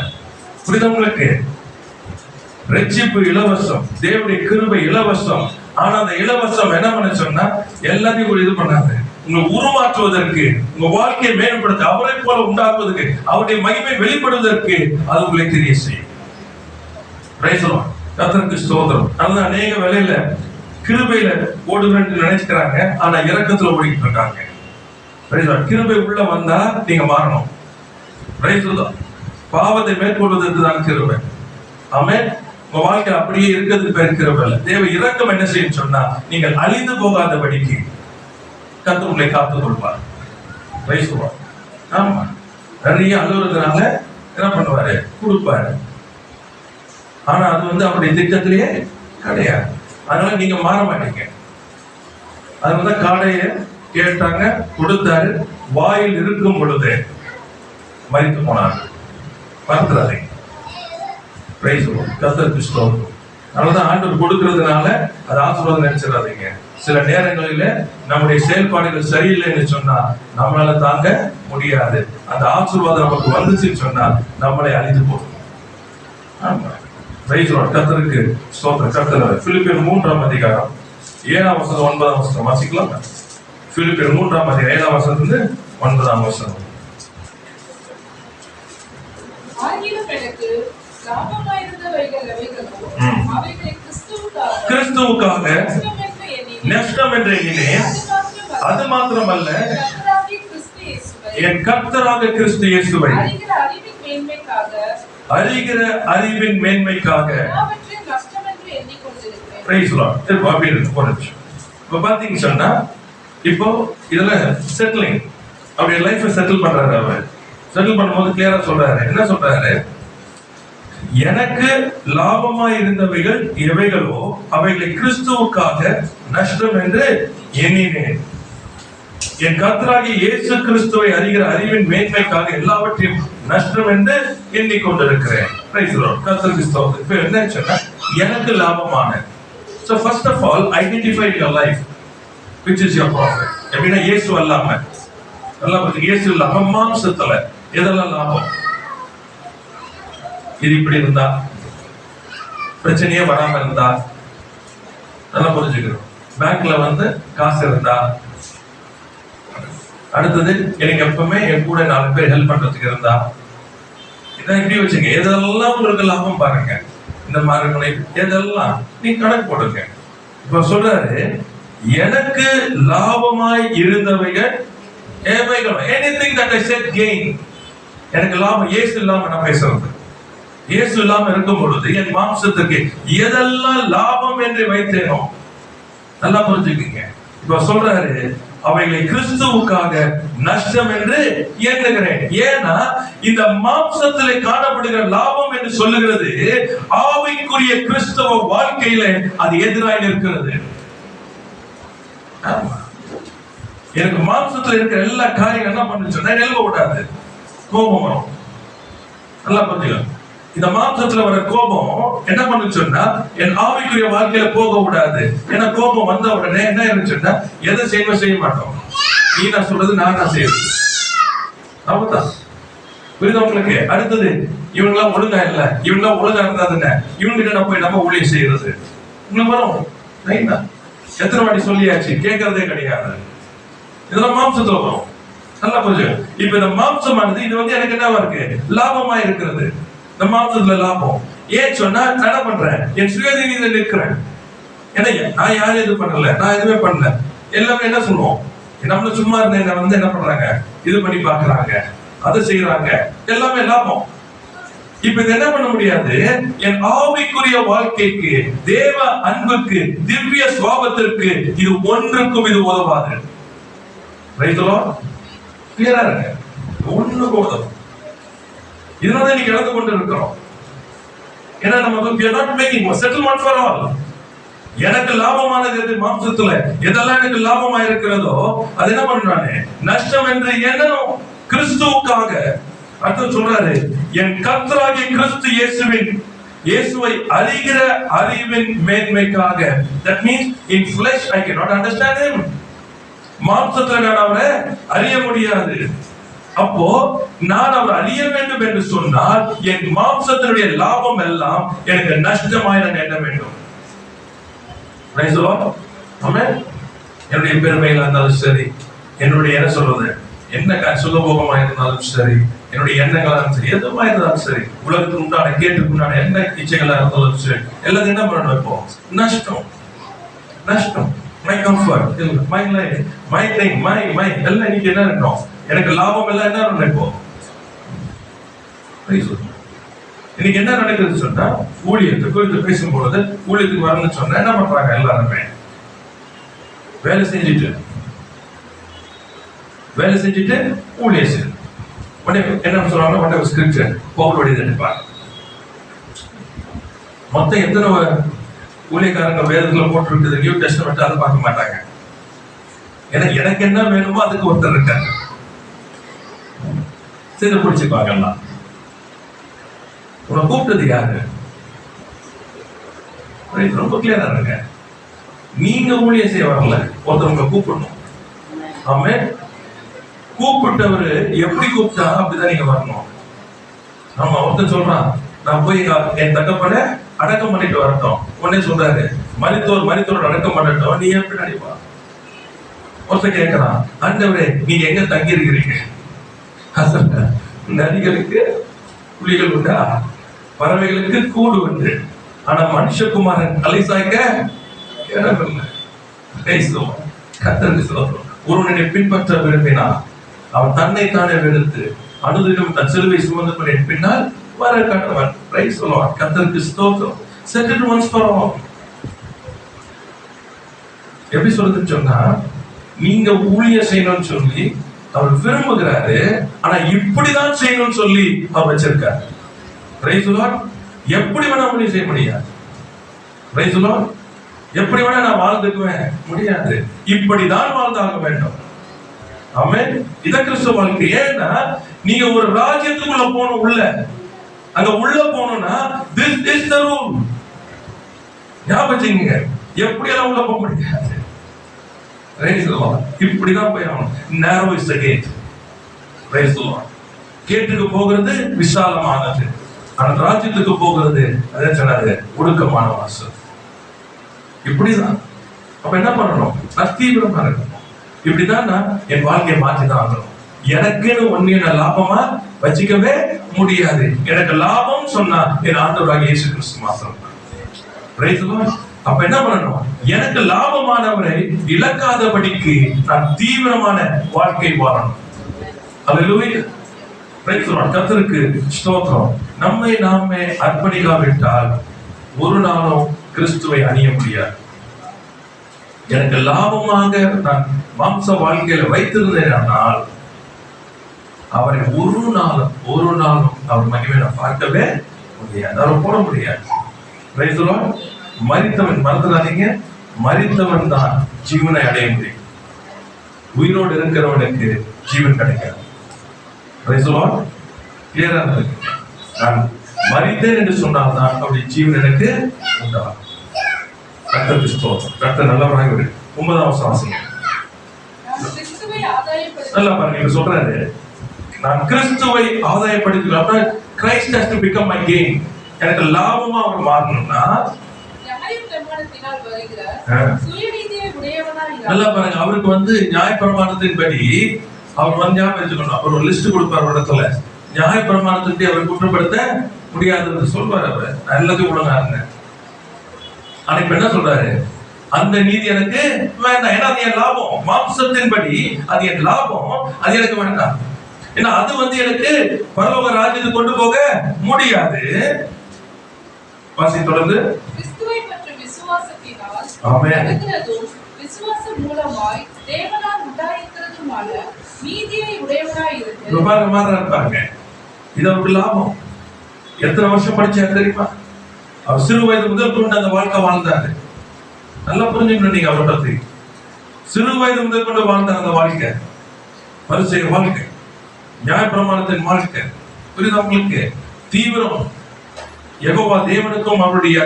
புரியுதா உங்களுக்கு? ரட்சிப்பு இலவசம், தேவனுடைய கிருபை இலவசம். ஆனா அந்த இலவசம் என்ன பண்ண சொன்னா, எல்லாத்தையும் இது பண்ணாது. உங்களை உருமாற்றுவதற்கு, உங்க வாழ்க்கையை மேம்படுத்த, அவரை போல உண்டாக்குவதற்கு, அவருடைய மகிமை வெளிப்படுவதற்கு அது உங்களை தெரிய செய்யும். Price the lord. கர்த்தருக்கு ஸ்தோத்திரம். அதனால அநேக வேளையில கிருபையில ஓடுகிறேன்னு நினைச்சுக்கிறாங்க, ஆனா இரக்கத்துல ஓடிட்டு இருக்காங்க. Price the Lord. கிருபை உள்ள வந்தா நீங்க மாறணும். Price the Lord. பாவத்தை மேற்கொள்வதற்கு தான் கிருபை. ஆமென். உங்க வாழ்க்கை அப்படியே இருக்கிறதுக்கு பேர் கிருபை இல்ல. தேவ இரக்கம் என்ன செய்யும் சொன்னா, நீங்கள் அழிந்து போகாதபடிக்கு கர்த்தர் உங்களை காத்துக் கொள்வார். Price the Lord. ஆமா, நிறைய அலுவலகனால என்ன பண்ணுவாரு, கொடுப்பாரு. ஆனா அது வந்து அவருடைய திட்டத்திலேயே கிடையாது. அதனால நீங்க மாற மாட்டீங்க. அதனால காடையை கேட்டாங்க, கொடுத்தாரு. வாயில் இருக்கும் பொழுது மரித்து போனாங்க. பார்த்துறாதீங்க. Praise the lord. கர்த்தருக்கு ஸ்தோத்திரம். அதனாலதான் ஆண்டவர் கொடுக்கிறதுனால அது ஆசீர்வாதம் நினைச்சிடாதீங்க. சில நேரங்களில நம்முடைய செயல்பாடுகள் சரியில்லைன்னு சொன்னா நம்மளால தாங்க முடியாது. அந்த ஆசீர்வாதம் நமக்கு வந்துச்சுன்னு சொன்னா நம்மளை அழிந்து போகும். ஆமா. Price the lord. கர்த்தருக்கு ஸ்தோத்திரம். கர்த்தர் பிலிப்பியர் 3ஆம் அதிகாரம் 7ஆம் வசனம் 9ஆம் வசனம் வாசிக்கலாம். பிலிப்பியர் 3ஆம் அதிகாரம் 7ஆம் வசனத்திலிருந்து 9ஆம் வசனம். கிறிஸ்துவுக்காக நஷ்டம் என்று எண்ணினேன். அது மாத்திரமல்ல, என் கர்த்தராகிய கிறிஸ்து இயேசுவை அறிகிற அறிவின் மேன்மைக்காக. Price the Lord. இப்ப பாத்தீங்கன்னு சொன்னா, இப்போ இதுல செட்டிலிங், அவருடைய லைஃபை செட்டில் பண்றாரு. அவர் செட்டில் பண்ணும்போது கிளியரா சொல்றாரு. என்ன சொல்றாரு, எனக்கு லாபமா இருந்தவைகள் எவைகளோ அவைகளை கிறிஸ்துவுக்காக நஷ்டம் என்று எண்ணினேன். என் கர்த்தராகிய இயேசு கிறிஸ்துவை அறிகிற அறிவின் மேன்மைக்காக எல்லாவற்றையும் நஷ்டம் என்று எண்ணிக்கொண்டிருக்கிறேன். Price the lord. கர்த்தருக்கு ஸ்தோத்திரம். இப்போ என்ன சொன்னா, எனக்கு லாபமான. So first of all, identify your life which is your profit. எப்படின்னா இயேசு அல்லாம, நல்லா பாருங்க, இயேசு இல்லாம மாம்சத்துல எதெல்லாம் லாபம். இது இப்படி இருந்தா, பிரச்சனையே வராம இருந்தா, நல்லா புரிஞ்சுக்கணும். பேங்க்ல வந்து காசு இருந்தா, அடுத்தது எனக்கு எப்பவுமே என் கூட 4 பேர் ஹெல்ப் பண்றதுக்கு இருந்தா, இதான் இப்படி வச்சுங்க. எதெல்லாம் உங்களுக்கு லாபம் பாருங்க. இந்த மாதிரி எதெல்லாம் நீ கணக்கு போடுங்க. இப்ப சொல்றாரு, எனக்கு லாபமாய் இருந்தவைகள் எவைகள், anything that I said gain, எனக்கு லாபம். இயேசு இல்லாம நான் பேசுறது, இயேசு இல்லாம இருக்கும் பொழுது என் மாம்சத்துக்கு எதெல்லாம் லாபம் என்று வைத்தேனோ, நல்லா புரிஞ்சுக்கீங்க. இப்ப சொல்றாரு, அவைகளை கிறிஸ்துவுக்காக நஷ்டம் என்று எண்ணுகிறேன். ஏன்னா இந்த மாம்சத்திலே காணப்படுகிற லாபம் என்று சொல்லுகிறது ஆவிக்குரிய கிறிஸ்தவ வாழ்க்கையில அது எதிராக இருக்கிறது. எனக்கு மாம்சத்துல இருக்கிற எல்லா காரியம் என்ன பண்ணுச்சுன்னா நிலவ விடாது, கோபம் வரும். நல்லா புரிஞ்சுக்க. இந்த மாம்சத்துல வர கோபம் என்ன பண்ணுச்சுன்னா என் ஆவிக்குரிய வாழ்க்கையில போக விடாது. ஏன்னா கோபம் வந்த உடனே என்ன இருந்துச்சுன்னா எதை செய்ய மாட்டோம். நீ நான் சொல்றது நான் செய்யறது, அவ்வளவுதான். புரியுது உங்களுக்கு? அடுத்தது இவங்கெல்லாம் ஒழுங்கா இல்ல, இவங்கெல்லாம் ஒழுங்கா இருந்தாதுன்னு இவங்க போய் நம்ம ஊழியம் செய்யறது உங்களுக்கு வரும். எத்தனை வாட்டி சொல்லியாச்சு, கேட்கறதே கிடையாது. இதெல்லாம் மாம்சத்துல வரும். நல்லா புரிஞ்சு. இப்ப இந்த மாம்சமானது இது எனக்கு என்னவா இருக்கு, லாபமா இருக்கிறது. இந்த மாம்சத்துல லாபம் ஏன் சொன்னா நான் என்ன பண்றேன், என் சுயதீனியில நிற்கிறேன். ஏன்னா நான் யாரும் இது பண்ணல, நான் எதுவுமே பண்ணல. எல்லாமே என்ன சொல்லுவோம், நம்மள சும்மா இருந்த என்ன பண்றாங்க, இது பண்ணி பாக்குறாங்க, அதை செய்யறாங்க, எல்லாமே லாபம். இப்ப இது என்ன பண்ண முடியாது, என் ஆவிக்குரிய வாழ்க்கைக்கு, தேவ அன்புக்கு, திவ்ய சுவாபத்திற்கு இது ஒன்றுக்கும் இது உதவாது. ரைட்டோ? கிளியரா இருக்கு, ஒண்ணுக்கும் உதவும். இதனால இன்னைக்கு இழந்து கொண்டு இருக்கிறோம். ஏன்னா நமக்கு we are not making a settlement for all. எனக்கு லாபமானது எது, மாம்சத்துல எதெல்லாம் எனக்கு லாபமா இருக்கிறதோ அது என்ன பண்றானே நஷ்டம் என்று எண்ணணும் கிறிஸ்துவுக்காக. அடுத்து சொல்றாரு, என் கர்த்தராகிய கிறிஸ்து இயேசுவை அறிகிற அறிவின் மேன்மைக்காக. That means in flesh I cannot understand him. மாம்சத்துல நான் அவரை அறிய முடியாது. அப்போ நான் அவர் அறிய வேண்டும் என்று சொன்னால் என் மாம்சத்தினுடைய லாபம் எல்லாம் எனக்கு நஷ்டமாய் நான் எண்ண வேண்டும். என்னுடைய பெருமையில இருந்தாலும் சரி, என்னுடைய என்ன சொல்றது, என்ன சுலபோகமா இருந்தாலும் சரி, என்னுடைய எண்ணங்களா இருந்தாலும் சரி, எதுவா இருந்தாலும் சரி, உலகத்துக்கு உண்டான கேட்டுக்கு உண்டான என்ன இச்சைகளா இருந்தாலும் சரி, எல்லாத்தையும் என்ன பண்ணணும், இப்போ நஷ்டம். நஷ்டம். My comfort, my life, my time, my எல்லாம் இன்னைக்கு என்ன இருக்கணும், எனக்கு லாபம் எல்லாம் என்ன நினைப்போம். இன்னைக்கு என்ன நடக்குதுன்னு சொன்னா, ஊழியத்தை குறித்து பேசும்பொழுது ஊழியத்துக்கு வரணும்னு சொன்னா என்ன பண்றாங்க, எல்லாருமே வேலை செஞ்சுட்டு ஊழியம் செய்யுது. உடனே என்ன சொல்றாங்க, உடனே ஸ்கிரிப்சர் பவுல் வழி நினைப்பாங்க. மொத்தம் எத்தனை ஊழியக்காரங்க வேதத்துல போட்டு இருக்குது, நியூ டெஸ்டமென்ட் அதை பார்க்க மாட்டாங்க. ஏன்னா எனக்கு என்ன வேணுமோ அதுக்கு ஒருத்தர் இருக்காங்க, செய்த பிடிச்சுப்பாங்கலாம். உன்னை கூப்பிட்டது யாரு, ரொம்ப கிளியரா இருங்க. நீங்க ஊழியம் செய்ய வரல, ஒருத்தவங்க கூப்பிடணும். ஆமே, கூப்பிட்டவரு எப்படி கூப்பிட்டா அப்படிதான் நீங்க வரணும். ஆமா, ஒருத்தர் சொல்றான், நான் போய் என் தகப்பனை அடக்கம் பண்ணிட்டு வரட்டும். உடனே சொல்றாரு, மரித்தோர் அடக்கம் பண்ணட்டும், நீ எப்படி நினைப்பா? ஒருத்தர் கேட்கிறான், ஆண்டவரே நீங்க எங்க தங்கி இருக்கிறீங்க? நதிகளுக்கு புலிகள் உண்டா, பறவைகளுக்கு கூடு உண்டு, ஆனா மனுஷகுமாரன் தலை சாய்க்க இடமில்லை. ஒருவனை பின்பற்ற விரும்பினான், அவன் தன்னை தானே வெறுத்து அனுதினம் தன் சிலுவை சுமந்து கொண்டு பின்னால் வர கடவன். Price the lord. கர்த்தருக்கு ஸ்தோத்திரம். Set it once for all. எப்படி சொல்றதுன்னு சொன்னா, நீங்க ஊழியம் செய்யணும்னு சொல்லி அவர் விரும்புகிறாரு, ஆனா இப்படிதான் செய்யணும்னு சொல்லி அவர் வச்சிருக்காரு. Price the Lord. எப்படி வேணா ஊழியம் செய்ய முடியாது. Price the Lord. எப்படி வேணா நான் வாழ்ந்துக்குவேன் முடியாது, இப்படிதான் வாழ்ந்தாக வேண்டும். ஆமென். இத கிறிஸ்தவ வாழ்க்கை. ஏன்னா நீங்க ஒரு ராஜ்யத்துக்குள்ள போகணும், உள்ள அங்க உள்ள போகணும்னா this is the rule. ஞாபகம் வச்சுக்கங்க, எப்படி எல்லாம் உள்ள போக முடியாது. Price the Lord. இப்படிதான் போய் ஆகணும். narrow is the gate. Price the Lord. கேட்டுக்கு போகிறது விசாலமானது, ஆனா ராஜ்யத்துக்கு போகிறது அதே சொன்னாரு ஒடுக்கமான வாசல். இப்படிதான். அப்ப என்ன பண்ணணும், தீவிரமா இருக்கணும். இப்படிதான் நான் என் வாழ்க்கையை மாற்றிதான் ஆகணும். எனக்குன்னு ஒண்ணு என்ன லாபமா வச்சுக்கவே முடியாது. எனக்கு லாபம் சொன்னா என் ஆண்டவராகிய இயேசு கிறிஸ்து மாத்திரம். Price the Lord. அப்ப என்ன பண்ணணும்? எனக்கு லாபமானவரை இழக்காதபடிக்கு நான் தீவிரமான வாழ்க்கை வாழணும். அல்லேலூயா. Praise the lord. கர்த்தருக்கு ஸ்தோத்திரம். நம்மை நாமே அர்ப்பணிக்காவிட்டால் ஒரு நாளும் கிறிஸ்துவை அணிய முடியாது. எனக்கு லாபமாக நான் மாம்ச வாழ்க்கையில வைத்திருந்தேனால் அவரை ஒரு நாளும் அவர் மகிமை நான் பார்க்கவே முடியாது, அவரை போட முடியாது. Price the Lord. மரித்தவன், மறந்துடாதீங்க, மரித்தவன் தான் ஜீவனை அடைய முடியும். உயிரோடு இருக்கிறவனுக்கு ஜீவன் கிடைக்காது. Price the Lord. கிளியரா இருக்கு. நான் மரித்தேன் என்று சொன்னால்தான் அப்படி ஜீவன் எனக்கு உண்டாகும். கர்த்தருக்கு ஸ்தோத்திரம். கர்த்தர் நல்லவராக இருக்கு. 9ஆம் வசனம் வாசிங்க. நல்லா பாருங்க, இங்க சொல்றாரு, நான் கிறிஸ்துவை ஆதாயப்படுத்திக்கலாம். Christ has to become my gain. எனக்கு லாபமா அவர் மாறணும்னா நல்லா பாருங்க, அவருக்கு நியாயப்பிரமாணத்தின்படி அவர் ஞாபகம் வச்சுக்கணும். அவர் ஒரு லிஸ்ட் கொடுப்பார் இடத்துல. நியாயப்பிரமாணத்தின்படி அவர் குற்றப்படுத்த முடியாதுன்னு சொல்வார். அவர் எல்லாத்தையும் ஒழுங்காருங்க. ஆனா இப்ப என்ன சொல்றாரு? அந்த நீதி எனக்கு வேண்டாம். ஏன்னா அது என் லாபம். மாம்சத்தின்படி அது என் லாபம், அது எனக்கு வேண்டாம். ஏன்னா அது எனக்கு பரலோக ராஜ்யத்துக்கு கொண்டு போக முடியாது. வாசி தொடர்ந்து. கிறிஸ்துவை பற்றி விசுவாசத்தினால் ஆமென். விசுவாசம் மூலமாய் தேவனால் உண்டாயிருக்கிறதுமான நீதியை உடையவனாய் இருக்கிறது. இருப்பாங்க. இது அவருக்கு லாபம். எத்தனை வருஷம் படிச்சாரு தெரியுமா? அவர் சிறு வயது முதல் கொண்டு அந்த வாழ்க்கை வாழ்ந்தாரு. நல்லா புரிஞ்சுக்கணும் நீங்க அவரை பத்தி. சிறு வயது முதல் கொண்டு வாழ்ந்தார் அந்த வாழ்க்கை, பரிசேய வாழ்க்கை, நியாயப்பிரமாணத்தின் வாழ்க்கை. புரியுது உங்களுக்கு? தீவிரம். யெகோவா தேவனுக்கும் அவருடைய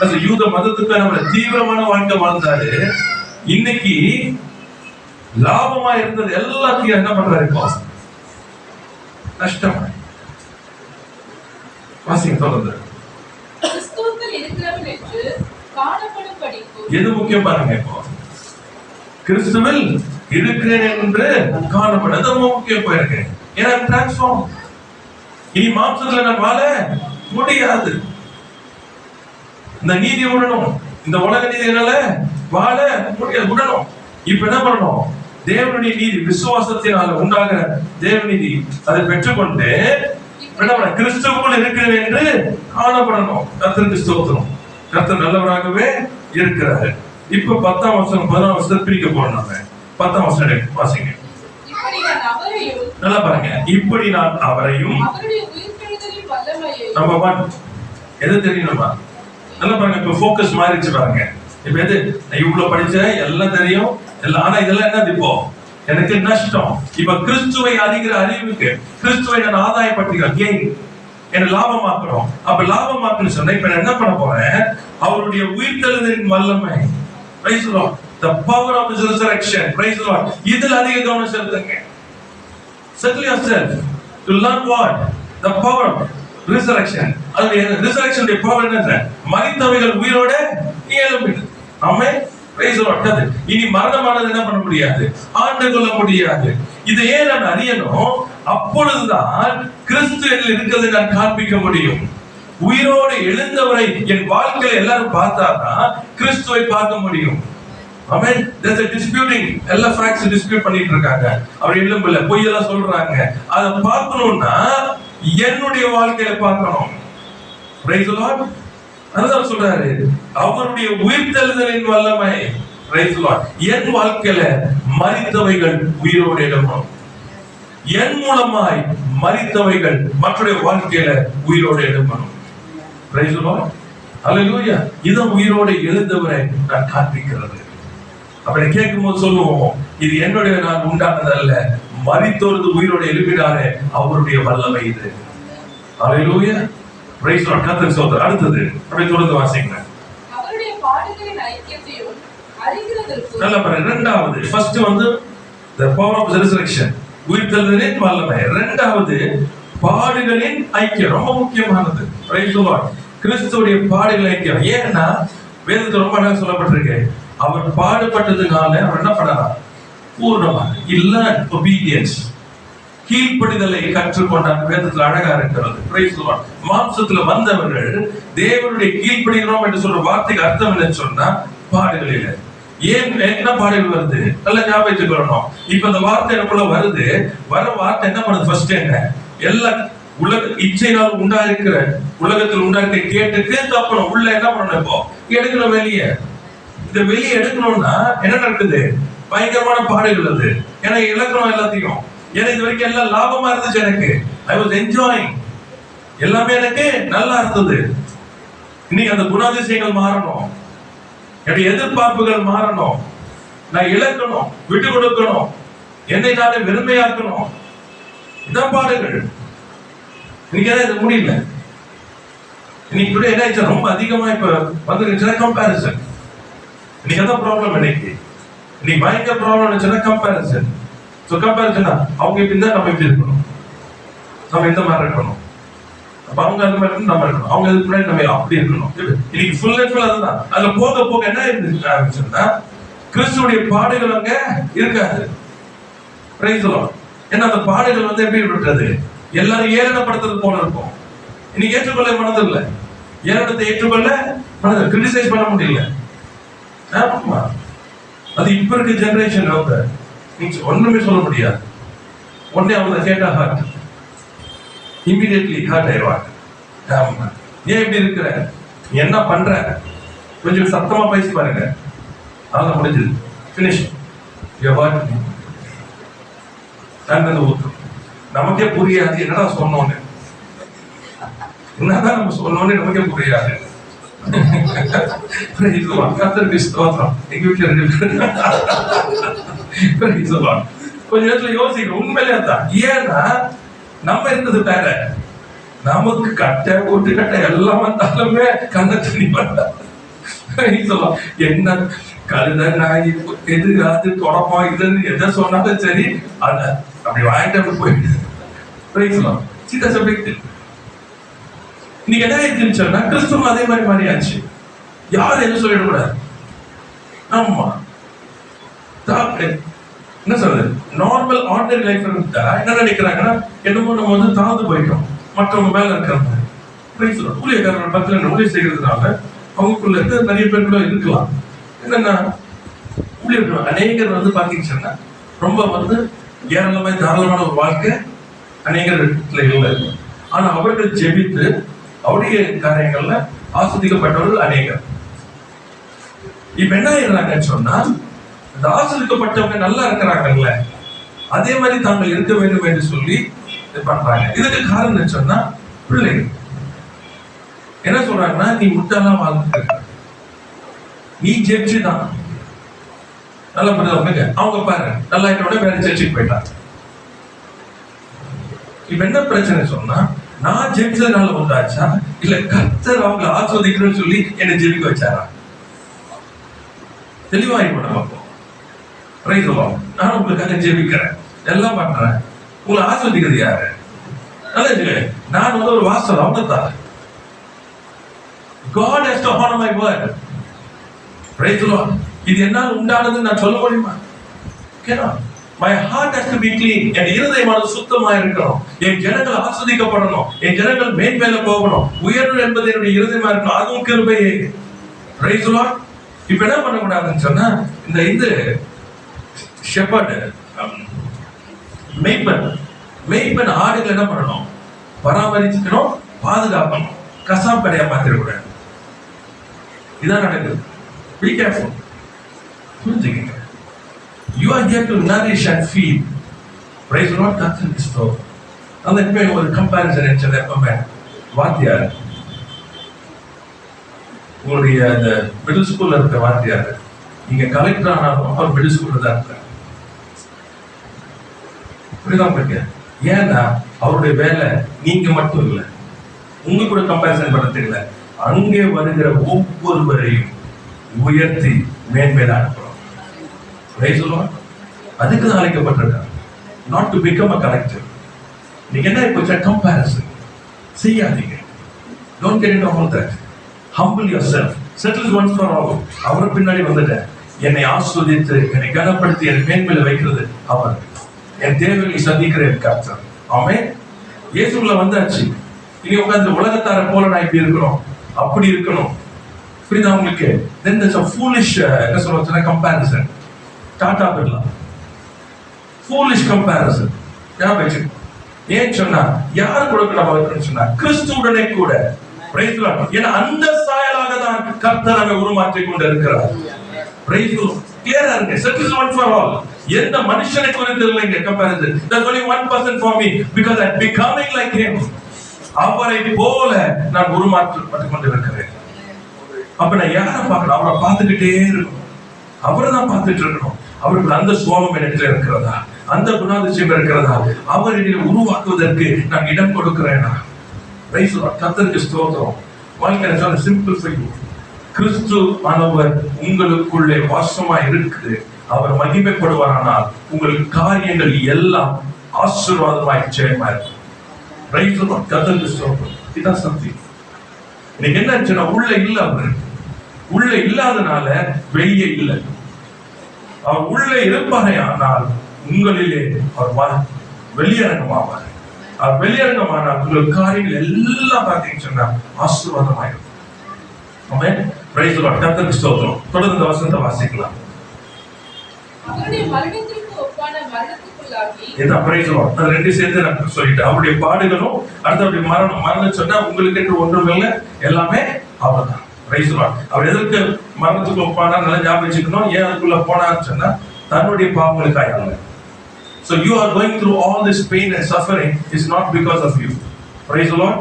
அந்த யூத மதத்துக்கும் நம்ம தீவிரமான வாழ்க்கை வாழ்ந்தாரு. இன்னைக்கு லாபமா இருந்தது எல்லாத்தையும் என்ன பண்றாரு? இப்போ நஷ்டம். வாசிங்க தொடர்ந்து. எது முக்கியம் பாருங்க. இப்போ கிறிஸ்துவில் இருக்கிறேன் என்று காணப்படும் முக்கியம் போயிருக்கு. ஏன்னா டிரான்ஸ்ஃபார்ம். இனி மாம்சத்துல நான் வாழ முடியாது. இந்த நீதி விடணும். இந்த உலக நீதி என்னால வாழ முடியாது, விடணும். இப்ப என்ன பண்ணணும்? தேவனுடைய நீதி, விசுவாசத்தினால உண்டாகிற தேவ நீதி அதை பெற்றுக்கொண்டு கிறிஸ்துவுக்குள் இருக்கிறது என்று காணப்படணும். கர்த்தருக்கு ஸ்தோத்திரம். கர்த்தர் நல்லவராகவே இருக்கிறாரு. இப்ப 10ஆம் வசனம் 11ஆம் வசனத்தை பிரிக்க போறோம். நம்ம 10ஆம் வசனம் வாசிங்க. நல்லா பாருங்க. இப்படி நான் அவரையும் நம்ம எது தெரியணுமா? நல்லா பாருங்க. இப்ப போக்கஸ் மாறிச்சு பாருங்க. இப்ப எது இவ்வளவு படிச்ச எல்லாம் தெரியும் எல்லாம், ஆனா இதெல்லாம் என்னது? இப்போ எனக்கு நஷ்டம். இப்ப கிறிஸ்துவை அறிகிற அறிவுக்கு கிறிஸ்துவை நான் ஆதாயப்படுத்திக்கிறேன், என்ன லாபமாக்குறோம். அப்ப லாபமாக்குன்னு சொன்னா இப்ப என்ன பண்ண போறேன்? அவருடைய உயிர்த்தெழுதலின் வல்லமை, praise the Lord, the power of his resurrection, praise the Lord, இதில் அதிக கவனம் செலுத்துங்க. Settle yourself to learn what? The power of resurrection. அது resurrection உடைய பவர் என்ன? மரித்தவைகள் உயிரோட எழும்பிடு. ஆமென். praise the Lord. இனி மரணமானது என்ன பண்ண முடியாது, ஆண்டு கொள்ள முடியாது. இதை ஏன் நான் அறியணும்? அப்பொழுதுதான் கிறிஸ்து என்னில் இருக்கிறதை நான் காண்பிக்க முடியும். உயிரோடு எழுந்தவரை என் வாழ்க்கையில எல்லாரும் பார்த்தாதான் கிறிஸ்துவை பார்க்க முடியும். ஆமென். there's a disputing, எல்லா facts dispute பண்ணிட்டு இருக்காங்க. அவர் எழும்பல, பொய்யெல்லாம் சொல்றாங்க. அதை பார்க்கணும்னா என்னுடைய வாழ்க்கையில பார்க்கணும். praise the Lord. அதான் சொல்றாரு, அவருடைய உயிர்த்தெழுதலின் வல்லமை, praise the Lord, என் வாழ்க்கையில மரித்தவைகள் உயிரோடு எழும்பணும். என் மூலமாய் மரித்தவைகள் மற்றொரு வாழ்க்கையில உயிரோடு எழும்பணும். praise the Lord. ஹalleluya. இது உயிரோடு எழுந்தவரை நான் காண்பிக்கிறது. அப்படி கேட்கும்போது சொல்லுவோம், இது என்னுடைய நான் உண்டானது அல்ல, மரித்தோரது உயிரோடு எழுப்பினாரே அவருடைய வல்லமை இது. ஹalleluya. praise the Lord. கர்த்தர் ஸ்தோத்திரம். அடுத்தது அப்படியே தொடர்ந்து வாசிங்க. அவருடைய பாடுகளின் ஐக்கியத்தையும் அறிகிறதற்கு நல்ல பாருங்க. இரண்டாவது, first the power of the resurrection, உயிர்த்தெழுதலின் வல்லமை. இரண்டாவது பாடுகளின் ஐக்கியம், ரொம்ப முக்கியமானது. praise the Lord. கிறிஸ்துவுடைய பாடுகளின் ஐக்கியம். ஏன்னா வேதத்துல ரொம்ப அழகா சொல்லப்பட்டிருக்கு, அவர் பாடுபட்டதுனால அவர் என்ன பண்ணாரா? பூர்ணமாக இல்ல obedience. கீழ்ப்படிதலை கற்றுக்கொண்டான். வேதத்துல அழகா இருக்கிறது. Praise the Lord. மாம்சத்துல வந்தவர்கள் தேவனுடைய கீழ்ப்படிகிறோம் என்று சொல்ற வார்த்தைக்கு அர்த்தம் என்னன்னு சொன்னா பாடுகள் இல்லை. ஏன் என்ன பாடல் வருது? நல்ல ஞாபகம் வரணும். இப்ப இந்த வார்த்தை எனக்குள்ள வருது. வர வார்த்தை என்ன பண்ணுது? ஃபர்ஸ்ட் என்ன? எல்லா உலக இச்சையினால் உண்டாயிருக்கிற உலகத்தில் உண்டாயிருக்க கேட்டுக்கு தப்பணும். உள்ள என்ன பண்ணணும்? இப்போ எடுக்கணும் வெளியே. இந்த வெளியே எடுக்கணும்னா என்ன நடக்குது? பயங்கரமான பாடுகள் அது. ஏன்னா இழக்கணும் எல்லாத்தையும். ஏன்னா இது வரைக்கும் எல்லாம் லாபமா இருந்துச்சு எனக்கு. I was enjoying. எல்லாமே எனக்கு நல்லா இருந்தது. இன்னைக்கு அந்த குணாதிசயங்கள் மாறணும். என்னுடைய எதிர்பார்ப்புகள் மாறணும். நான் இழக்கணும், விட்டு கொடுக்கணும், என்னை நானே வெறுமையாக்கணும். இதான் பாடுகள். இன்னைக்கு இது முடியல. இன்னைக்கு கூட என்ன ஆயிடுச்சு? ரொம்ப அதிகமா இப்ப வந்துருச்சுன்னா கம்பேரிசன். இன்னைக்கு எதாவது ப்ராப்ளம் இன்னைக்கு பயங்கர ப்ராப்ளம் இருந்துச்சுன்னா கம்பேரிசன். ஸோ கம்பேரிசனா அவங்க இப்படி இருந்தா நம்ம இப்படி இருக்கணும், நம்ம இந்த மாதிரி இருக்கணும். அப்ப அவங்க அந்த மாதிரி இருக்கணும், நம்ம இருக்கணும். அவங்க இதுக்கு முன்னாடி நம்ம அப்படி இருக்கணும். இன்னைக்கு ஃபுல் அண்ட் ஃபுல் அதுதான். அதுல போக போக என்ன இருந்துச்சுன்னா கிறிஸ்துடைய பாடுகள் அங்க இருக்காது. Price the Lord. ஏன்னா அந்த பாடுகள் வந்து எப்படி விட்டுறது? எல்லாரும் ஏளனப்படுத்துறது போல இருக்கும். இன்னைக்கு ஏற்றுக்கொள்ள மனது இல்லை. ஏளனத்தை ஏற்றுக்கொள்ள மனது, கிரிட்டிசைஸ் பண்ண முடியல. ஆமா, அது இப்ப இருக்க ஜெனரேஷன் அவங்க ஒண்ணுமே சொல்ல முடியாது. ஒன்னே அவங்க கேட்டா ஹார்ட் இமிடியட்லி ஹார்ட் ஆயிடுவாங்க. ஆமா, ஏன் இப்படி இருக்கிற? நீ என்ன பண்ற? கொஞ்சம் சத்தமா பேசி பாருங்க. அதான் முடிஞ்சது. பினிஷ். ஊற்றும். நமக்கே புரியாது என்னடா சொன்னோன்னு. என்னதான் நம்ம சொன்னோன்னு நமக்கே புரியாது. கர்த்தருக்கு ஸ்தோத்திரம். எங்க வீட்டுல கொஞ்ச நேரத்துல யோசிக்கிறோம். உண்மையிலே தான். ஏன்னா நம்ம இருந்தது வேற. நமக்கு கட்டை போட்டு கட்டை எல்லாம் வந்தாலுமே கண்ண தண்ணி பண்ண என்ன கழுத நாய் எது அது தொடப்பா இதுன்னு எதை சொன்னாலும் சரி அத அப்படி வாங்கிட்டு போயிட்டு இன்னைக்கு என்ன ஆயிடுச்சுன்னு சொன்னா கிறிஸ்துவம் அதே மாதிரி மாறியாச்சு. யாரும் எதுவும் சொல்லிடக்கூடாது. ஆமா, என்ன சொல்றது? நார்மல் ஆர்டினரி லைஃப் இருந்தா என்ன நினைக்கிறாங்கன்னா என்னமோ நம்ம வந்து தாழ்ந்து போயிட்டோம், மற்றவங்க மேல இருக்கிறாங்க. ஊழியக்காரர்கள் பக்கத்துல ஊழியர் செய்யறதுனால அவங்களுக்குள்ள இருந்து நிறைய பேர் கூட இருக்கலாம். என்னன்னா ஊழியர்கள் அநேகர் வந்து பாத்தீங்கன்னா ரொம்ப வந்து ஏராளமாக தாராளமான ஒரு வாழ்க்கை அநேகர் இல்லை. ஆனா அவர்கள் ஜெபித்து அவருடைய காரியங்கள்ல ஆஸ்வதிக்கப்பட்டவர்கள் அநேகர். இப்ப என்ன ஆயிடுறாங்கன்னு சொன்னா இந்த ஆஸ்வதிக்கப்பட்டவங்க நல்லா இருக்கிறாங்கல்ல, அதே மாதிரி தாங்கள் இருக்க வேண்டும் என்று சொல்லி பண்றாங்க. இதுக்கு காரணம் சொன்னா பிள்ளைகள் என்ன சொல்றாங்கன்னா, நீ முட்டாளா வாழ்ந்துட்டு நீ ஜெயிச்சுதான் நல்லா பண்ணுங்க. அவங்க பாரு நல்லா ஆயிட்டோட வேற சர்ச்சுக்கு போயிட்டாங்க. இப்ப என்ன பிரச்சனை சொன்னா, நான் ஜெயிச்சதுனால வந்தாச்சா இல்ல கர்த்தர் அவங்களை ஆஸ்வதிக்கணும்னு சொல்லி என்னை ஜெபிக்க வச்சாரா? தெளிவாயிடும் நமக்கு. நான் உங்களுக்காக ஜெபிக்கிறேன், எல்லாம் பண்றேன், உங்களை ஆஸ்வதிக்கிறது யாரு? நல்ல நான் வந்து ஒரு வாசல் அவ்வளவுதான். God has to honor my word. Praise the Lord. இது என்னால் உண்டானதுன்னு நான் சொல்ல முடியுமா? My heart has to be clean. என் இருதயமானது சுத்தமா இருக்கணும். என் ஜனங்கள் ஆஸ்வதிக்கப்படணும். என் ஜனங்கள் மேன்மேல போகணும். உயர்வு என்பது என்னுடைய இருதயமா இருக்கணும். அதுவும் கிருபையே. Praise the Lord. இப்ப என்ன பண்ணக்கூடாதுன்னு சொன்னா, இந்த ஷெப்பர்டு மெய்ப்பன் ஆடுகள் என்ன பண்ணணும்? பராமரிச்சுக்கணும், பாதுகாக்கணும், கசாப் கடையா மாத்திரக்கூடாது. இதான் நடக்குது. Be careful. புரிஞ்சுக்கங்க. You are here to nourish and feed. Praise the Lord. கர்த்தருக்கு ஸ்தோத்திரம். அந்த எப்பவுமே ஒரு கம்பேரிசன் இருந்துச்சு. எப்பவுமே வாத்தியார், உங்களுடைய அந்த மிடில் ஸ்கூல்ல இருக்க வாத்தியார், நீங்க கலெக்டர் ஆனாலும் அவர் மிடில் ஸ்கூல்ல தான் இருக்காரு. புரியுதான் பாருங்க. ஏன்னா அவருடைய வேலை நீங்க மட்டும் இல்லை, உங்க கூட கம்பேரிசன் பண்ண தெரியல. அங்கே வருகிற ஒவ்வொருவரையும் உயர்த்தி மேன்மேல அனுப்புறோம். அதுக்கு தான் அழைக்கப்பட்டிருக்காங்க. Not to become a collector. நீங்க என்ன இப்ப கம்பேரிசன் செய்யாதீங்க. Don't get into all that. Humble yourself. Settle once for all. அவர் பின்னாடி வந்துட்டேன், என்னை ஆஸ்வதித்து என்னை கனப்படுத்தி என்னை மேன்மேல வைக்கிறது அவர். என் தேவையை சந்திக்கிறேன் கர்த்தர். ஆமென். இயேசுக்குள்ள வந்தாச்சு. இனி உட்கார்ந்து உலகத்தார போல நான் இப்படி இருக்கணும், அப்படி இருக்கணும். புரியுதா உங்களுக்கு? Then there's a foolish என்ன சொல்றதுன்னா comparison. Tata Birla foolish comparison. ஞாபகம் ஏன் சொன்னா யார் கூட நம்ம இருக்கணும்னு சொன்னா கிறிஸ்துவுடனே கூட. Price the Lord. ஏன்னா அந்த சாயலாக தான் கர்த்தர் நம்மை உருமாற்றிக் கொண்டு இருக்கிறார். Praise the Lord. கிளியரா இருக்கு. Set is one for all. எந்த மனுஷனை குறித்து இல்லைங்க comparison. There's only one person for me because I'm becoming like him. அவரை போல நான் உருமாற்றப்பட்டு கொண்டு இருக்கிறேன். அப்ப நான் யாரை பார்க்கணும்? அவரை பார்த்துக்கிட்டே இருக்கணும். அவரை தான் பார்த்துட்டு இருக்கணும். அவருக்கு அந்த சுவாபம் என்னிடத்தில் இருக்கிறதா, அந்த குணாதிசயம் இருக்கிறதா, அவர் என்னை உருவாக்குவதற்கு நான் இடம் கொடுக்கிறேனா? Price the lord. கர்த்தருக்கு ஸ்தோத்திரம். வாழ்க்கையில சொல்ல சிம்பிள் ஃபார் யூ. கிறிஸ்து ஆனவர் உங்களுக்குள்ளே வாசமா இருக்குது. அவர் மகிமைப்படுவாரானால் உங்களுக்கு காரியங்கள் எல்லாம் ஆசீர்வாதமாய் ஜெயமா இருக்கும். Price the lord. கர்த்தருக்கு ஸ்தோத்திரம். இதான் சத்தியம். இன்னைக்கு என்ன ஆச்சுன்னா உள்ள இல்ல, அவர் உள்ள இல்லாதனால வெளியே இல்லை. அவர் உள்ளே இருப்பாரே ஆனால் உங்களிலே அவர் வெளியரங்கமாவார். அவர் வெளியரங்கமானால் உங்கள் காரியங்கள் எல்லாம் பார்த்தீங்கன்னு சொன்னா ஆசீர்வாதமாயிருக்கும். ஆமென். Praise the lord. கர்த்தருக்கு ஸ்தோத்திரம். தொடர்ந்து இந்த வசனத்தை வாசிக்கலாம். அவருடைய மரணத்திற்கு ஒப்பான மரணத்துக்குள்ளாகி. இதான் பிரைஸ் தி லார்ட். அது ரெண்டு சேர்த்து நான் சொல்லிட்டேன். அவருடைய பாடுகளும் அடுத்தவருடைய மரணம் சொன்னா உங்களுக்கு என்று ஒன்றும் இல்லை, எல்லாமே அவர்தான். Price the Lord. அவர் எதற்கு மரணத்துக்கு ஒப்பானா நல்லா ஞாபகம் வச்சுக்கணும். ஏன் அதுக்குள்ள போனான்னு சொன்னா தன்னுடைய பாவங்களுக்காக அல்ல. So you are going through all this pain and suffering is not because of you. Praise the Lord.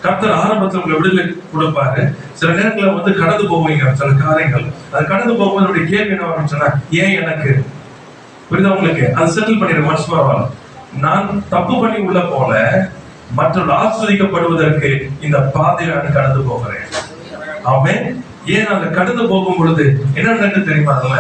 கர்த்தர் ஆரம்பத்தில் உங்களை விடுதலை கொடுப்பாரு. சில நேரங்களில் கடந்து போவீங்க சில காரியங்கள். அது கடந்து போகும்போது கேள்வி என்ன சொன்னா ஏன் எனக்கு? புரியுதா உங்களுக்கு? அது செட்டில் பண்ணிடுற மனுஷன். நான் தப்பு பண்ணி உள்ள போல மற்றவர்கள் ஆஸ்வதிக்கப்படுவதற்கு இந்த பாதையில நான் கடந்து போகிறேன். ஆமென். ஏன் அந்த கடந்து போகும் பொழுது என்ன நடக்குது தெரியுமா? அதுல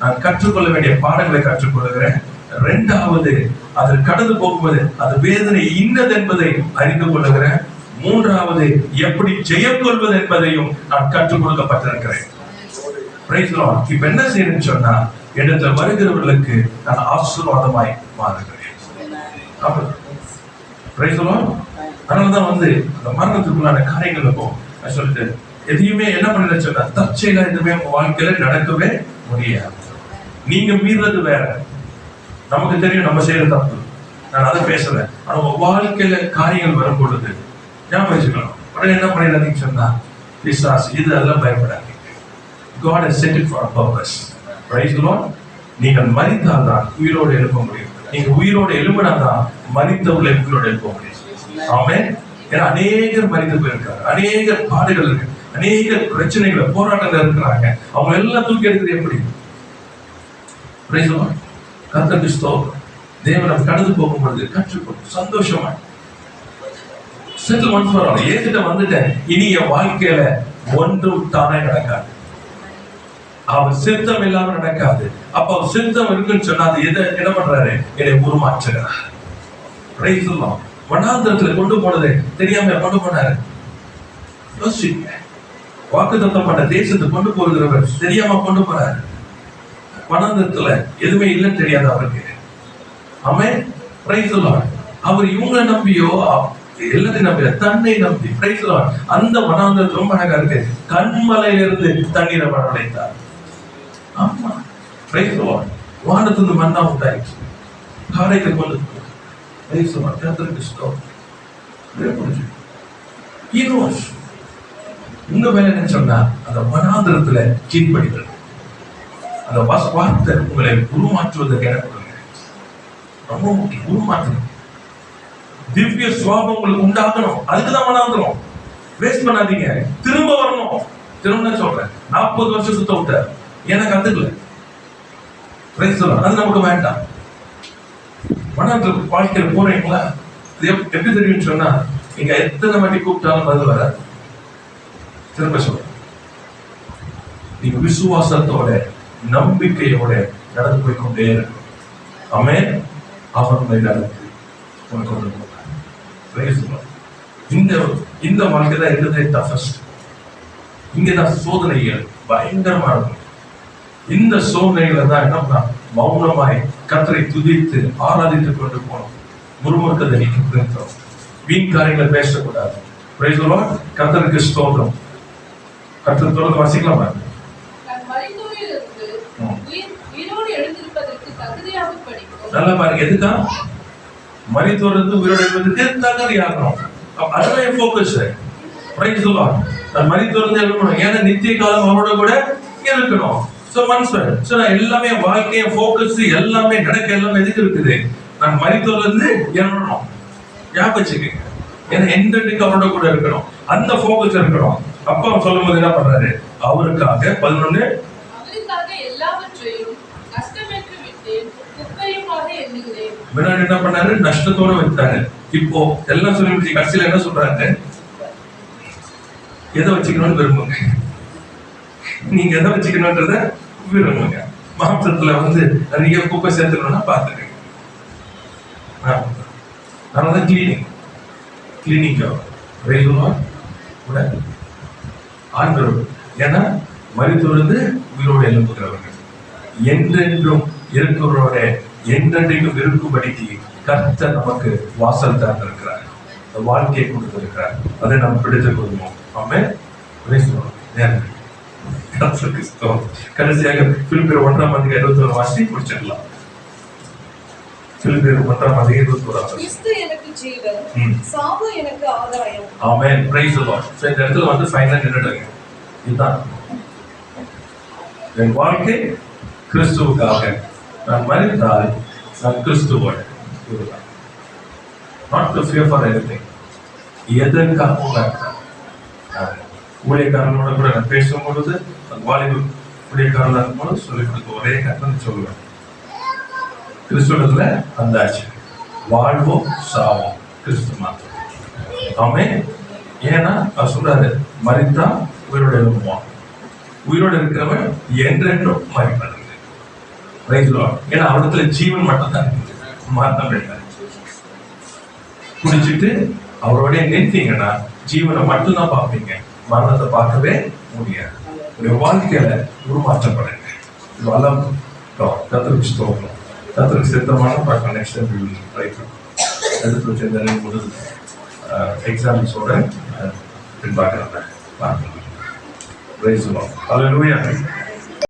நான் கற்றுக்கொள்ள வேண்டிய பாடங்களை கற்றுக்கொள்கிறேன். இரண்டாவது, அது கடந்து போகும்போது அது வேதனை இன்னது என்பதை அறிந்து கொள்ளுகிறேன். மூன்றாவது, எப்படி ஜெயம் கொள்வது என்பதையும் நான் கற்றுக் கொடுக்கப்பட்டிருக்கிறேன். Price the Lord. இப்ப என்ன செய்யணும்னு சொன்னா இடத்துல வருகிறவர்களுக்கு நான் ஆசீர்வாதமாய் மாறுகிறேன். Price the Lord. அதனாலதான் அந்த மரணத்துக்குள்ளான காரியங்கள் இருக்கும். நான் சொல்லிட்டு எதையுமே என்ன பண்ணல சொன்னா தற்செயலா எதுவுமே உங்க வாழ்க்கையில நடக்கவே முடியாது. நீங்க மீறது வேற, நமக்கு தெரியும் நம்ம செய்யற தப்பு, நான் அதை பேசல. ஆனா உங்க வாழ்க்கையில காரியங்கள் வரும் பொழுது ஞாபகம் வச்சுக்கணும். உடனே என்ன பண்ணிடாதீங்க சொன்னா பிசாசு இது அதெல்லாம் பயப்படாதீங்க. God has set it for a purpose. Praise the Lord. நீங்கள் மரித்தால் தான் உயிரோடு எழுப்ப முடியும். நீங்க உயிரோடு எழுப்பினாதான் மரித்தவர்களை உயிரோடு எழுப்ப முடியும். ஆமென். ஏன்னா அநேகர் மரித்து போயிருக்காங்க, அநேகர் பாடுகள் இருக்கு, அநேக பிரச்சனைகள் போராட்டங்கள் இருக்கிறாங்க. அவங்க எல்லாம் தூக்கி எடுக்கிறது எப்படி? Praise the Lord. கர்த்தருக்கு ஸ்தோத்திரம். தேவன் கடந்து போகும் பொழுது கற்றுக்கொண்டு சந்தோஷமா செட்டில் ஒன்ஸ் ஃபார் ஆல் ஏத்துட்டு வந்துட்டேன். இனி என் வாழ்க்கையில ஒன்றும் தானே நடக்காது. அவர் சித்தம் இல்லாம நடக்காது. அப்ப அவர் சித்தம் இருக்குன்னு சொன்னா அது எதை என்ன பண்றாரு? என்னை உருமாற்றுகிறார். Praise the Lord. வனாந்தரத்துல கொண்டு போனதை தெரியாம கொண்டு போனாரு. யோசிங்க. வாக்குத்தத்தம் பண்ண தேசத்தை கொண்டு போகிறவர் தெரியாம கொண்டு போறாரு. வனாந்தரத்துல எதுவுமே இல்லைன்னு தெரியாது அவருக்கு. ஆமென். Praise the Lord. அவர் இவங்களை நம்பியோ எல்லாத்தையும் நம்பி தன்னை நம்பி Praise the Lord. அந்த வனாந்தரத்துல ரொம்ப அழகா இருக்கு. கண்மலையிலிருந்து தண்ணீரை வரவழைத்தார். ஆமா. Praise the Lord. வானத்திலிருந்து மன்னா உண்டாயிடுச்சு. காரைக்கு கொண்டு Praise the Lord. கர்த்தருக்கு ஸ்தோத்திரம். ஈரோஸ் உங்க வேலை என்ன சொன்னா அந்த வனாந்தரத்துல கீழ்ப்படிதல். அந்த வார்த்தை உங்களை உருமாற்றுவதற்கு என்ன கொடுங்க? ரொம்ப முக்கியம். உருமாற்றணும். திவ்ய சுவாபம் உங்களுக்கு உண்டாகணும். அதுக்குதான் வனாந்தரம். வேஸ்ட் பண்ணாதீங்க. திரும்ப வரணும். திரும்ப சொல்றேன் 40 வருஷம் சுத்த விட்டார். ஏன்னா கத்துக்கல. அது நமக்கு வேண்டாம். வனாந்தர வாழ்க்கையில போறீங்களா? எப்படி தெரியும் சொன்னா நீங்க எத்தனை வாட்டி கூப்பிட்டாலும் பதில் வராது. திரும்ப சொல்றேன். நீங்க விசுவாசத்தோட நம்பிக்கையோட நடந்து போய் கொண்டே இருக்கும். ஆமென். அவர் உங்களை நடந்து கொண்டு போகிறார். இந்த வாழ்க்கை தான் இருக்கிறதே டஃபஸ்ட். இங்கதான் சோதனைகள் பயங்கரமா இருக்கும். இந்த சோதனைகளை தான் என்ன மௌனமாய் கர்த்தரை துதித்து ஆராதித்துக் கொண்டு போனோம். முறுமுறுக்கதை நிற்கிறோம். வீண் காரியங்களை பேசக்கூடாது. Price the lord. கர்த்தருக்கு ஸ்தோத்திரம். கர்த்தர் தொடர்ந்து வாசிக்கலாமா? நல்லா பாருங்க, எதுதான் மரித்தோரிலிருந்து உயிரோடு எழுவதற்கு தகுதியாகணும். அதுதான் ஃபோக்கஸ். Price the Lord. நான் மரித்தோரிலிருந்து எழுவணும், ஏன்னா நித்திய காலம் அவரோட கூட இருக்கணும். சோ மனுஷன் எல்லாமே வாழ்க்கைய ஃபோக்கஸ் எல்லாமே நடக்க எல்லாமே எதுக்கு இருக்குது? நான் மரித்தோரிலிருந்து எழுவணும். ஞாபகம் வச்சுக்கங்க. ஏன்னா எந்தக்கு அவரோட கூட இருக்கணும், அந்த ஃபோக்கஸ் இருக்கணும். அப்பா சொல்லும் போது என்ன பண்றாரு? அவருக்காக 11 முன்னாடி என்ன பண்ணாரு? நஷ்டத்தோட வச்சாரு. இப்போ எல்லாம் சொல்லி கடைசியில என்ன சொல்றாரு? எதை வச்சுக்கணும்னு விரும்புங்க. நீங்க எதை வச்சுக்கணும்ன்றத விரும்புங்க. மாம்சத்துல நிறைய குப்பை சேர்த்துக்கணும்னா பாத்துக்கங்க. அதனாலதான் கிளீனிங் ஆண்டவர். ஏன்னா மரித்தோரிலிருந்து உயிரோடு எழுப்புகிறவர்கள் என்றென்றும் இருக்கிறவரே, என்றென்றைக்கும் இருக்கும்படிக்கு கர்த்தர் நமக்கு வாசல் திறந்திருக்கிறார், வாழ்க்கையை கொடுத்திருக்கிறார். அதை நாம் பிடித்துக் கொள்வோம். ஆமென். கடைசியாக பிலிப்பியர் 1:21 வாசி முடிச்சிடலாம். பிலிப்பியர் 1:21. கிறிஸ்து எனக்கு ஜீவன், சாவு எனக்கு ஆதாயம். ஆமென். Praise the lord. இந்த இடத்துல ஃபைனலா நின்னுடுங்க. இதுதான் என் வாழ்க்கை கிறிஸ்துவுக்காக. நான் மரித்தால் நான் கிறிஸ்துவோடு. Not to fear for anything. எதற்காக ஊழியக்காரனோட கூட நான் பேசும்பொழுது, வாலிபு ஊழியக்காரனாக இருக்கும்போது சொல்லிக் கொடுத்த ஒரே கருத்து சொல்லுவேன், கிறிஸ்துவத்துல வந்தாச்சு, வாழ்வோம் சாவோம் கிறிஸ்து மாத்திரம். ஆமென். ஏன்னா அவர் சொல்றாரு, மரித்தா உயிரோட எழுப்புவான், உயிரோடு இருக்கிறவன் என்றென்றும் மரிப்பதில்லை. ஏன்னா அவரிடத்துல ஜீவன் மட்டும் தான் மாற்றம் இல்லை. குடிச்சிட்டு அவரோட நிறுத்தீங்கன்னா ஜீவனை மட்டும்தான் பார்ப்பீங்க, மரணத்தை பார்க்கவே முடியாது. உங்களுடைய வாழ்க்கையில உருமாற்றப்படுங்க. கர்த்தருக்கு ஸ்தோத்திரம். கர்த்தருக்கு சித்தமான பார்க்கலாம். நெக்ஸ்ட் டைம் ரைட் எடுத்து வச்சிருந்த முதல் எக்ஸாம்பிள்ஸோட பார்க்கலாம். Praise the Lord. Hallelujah.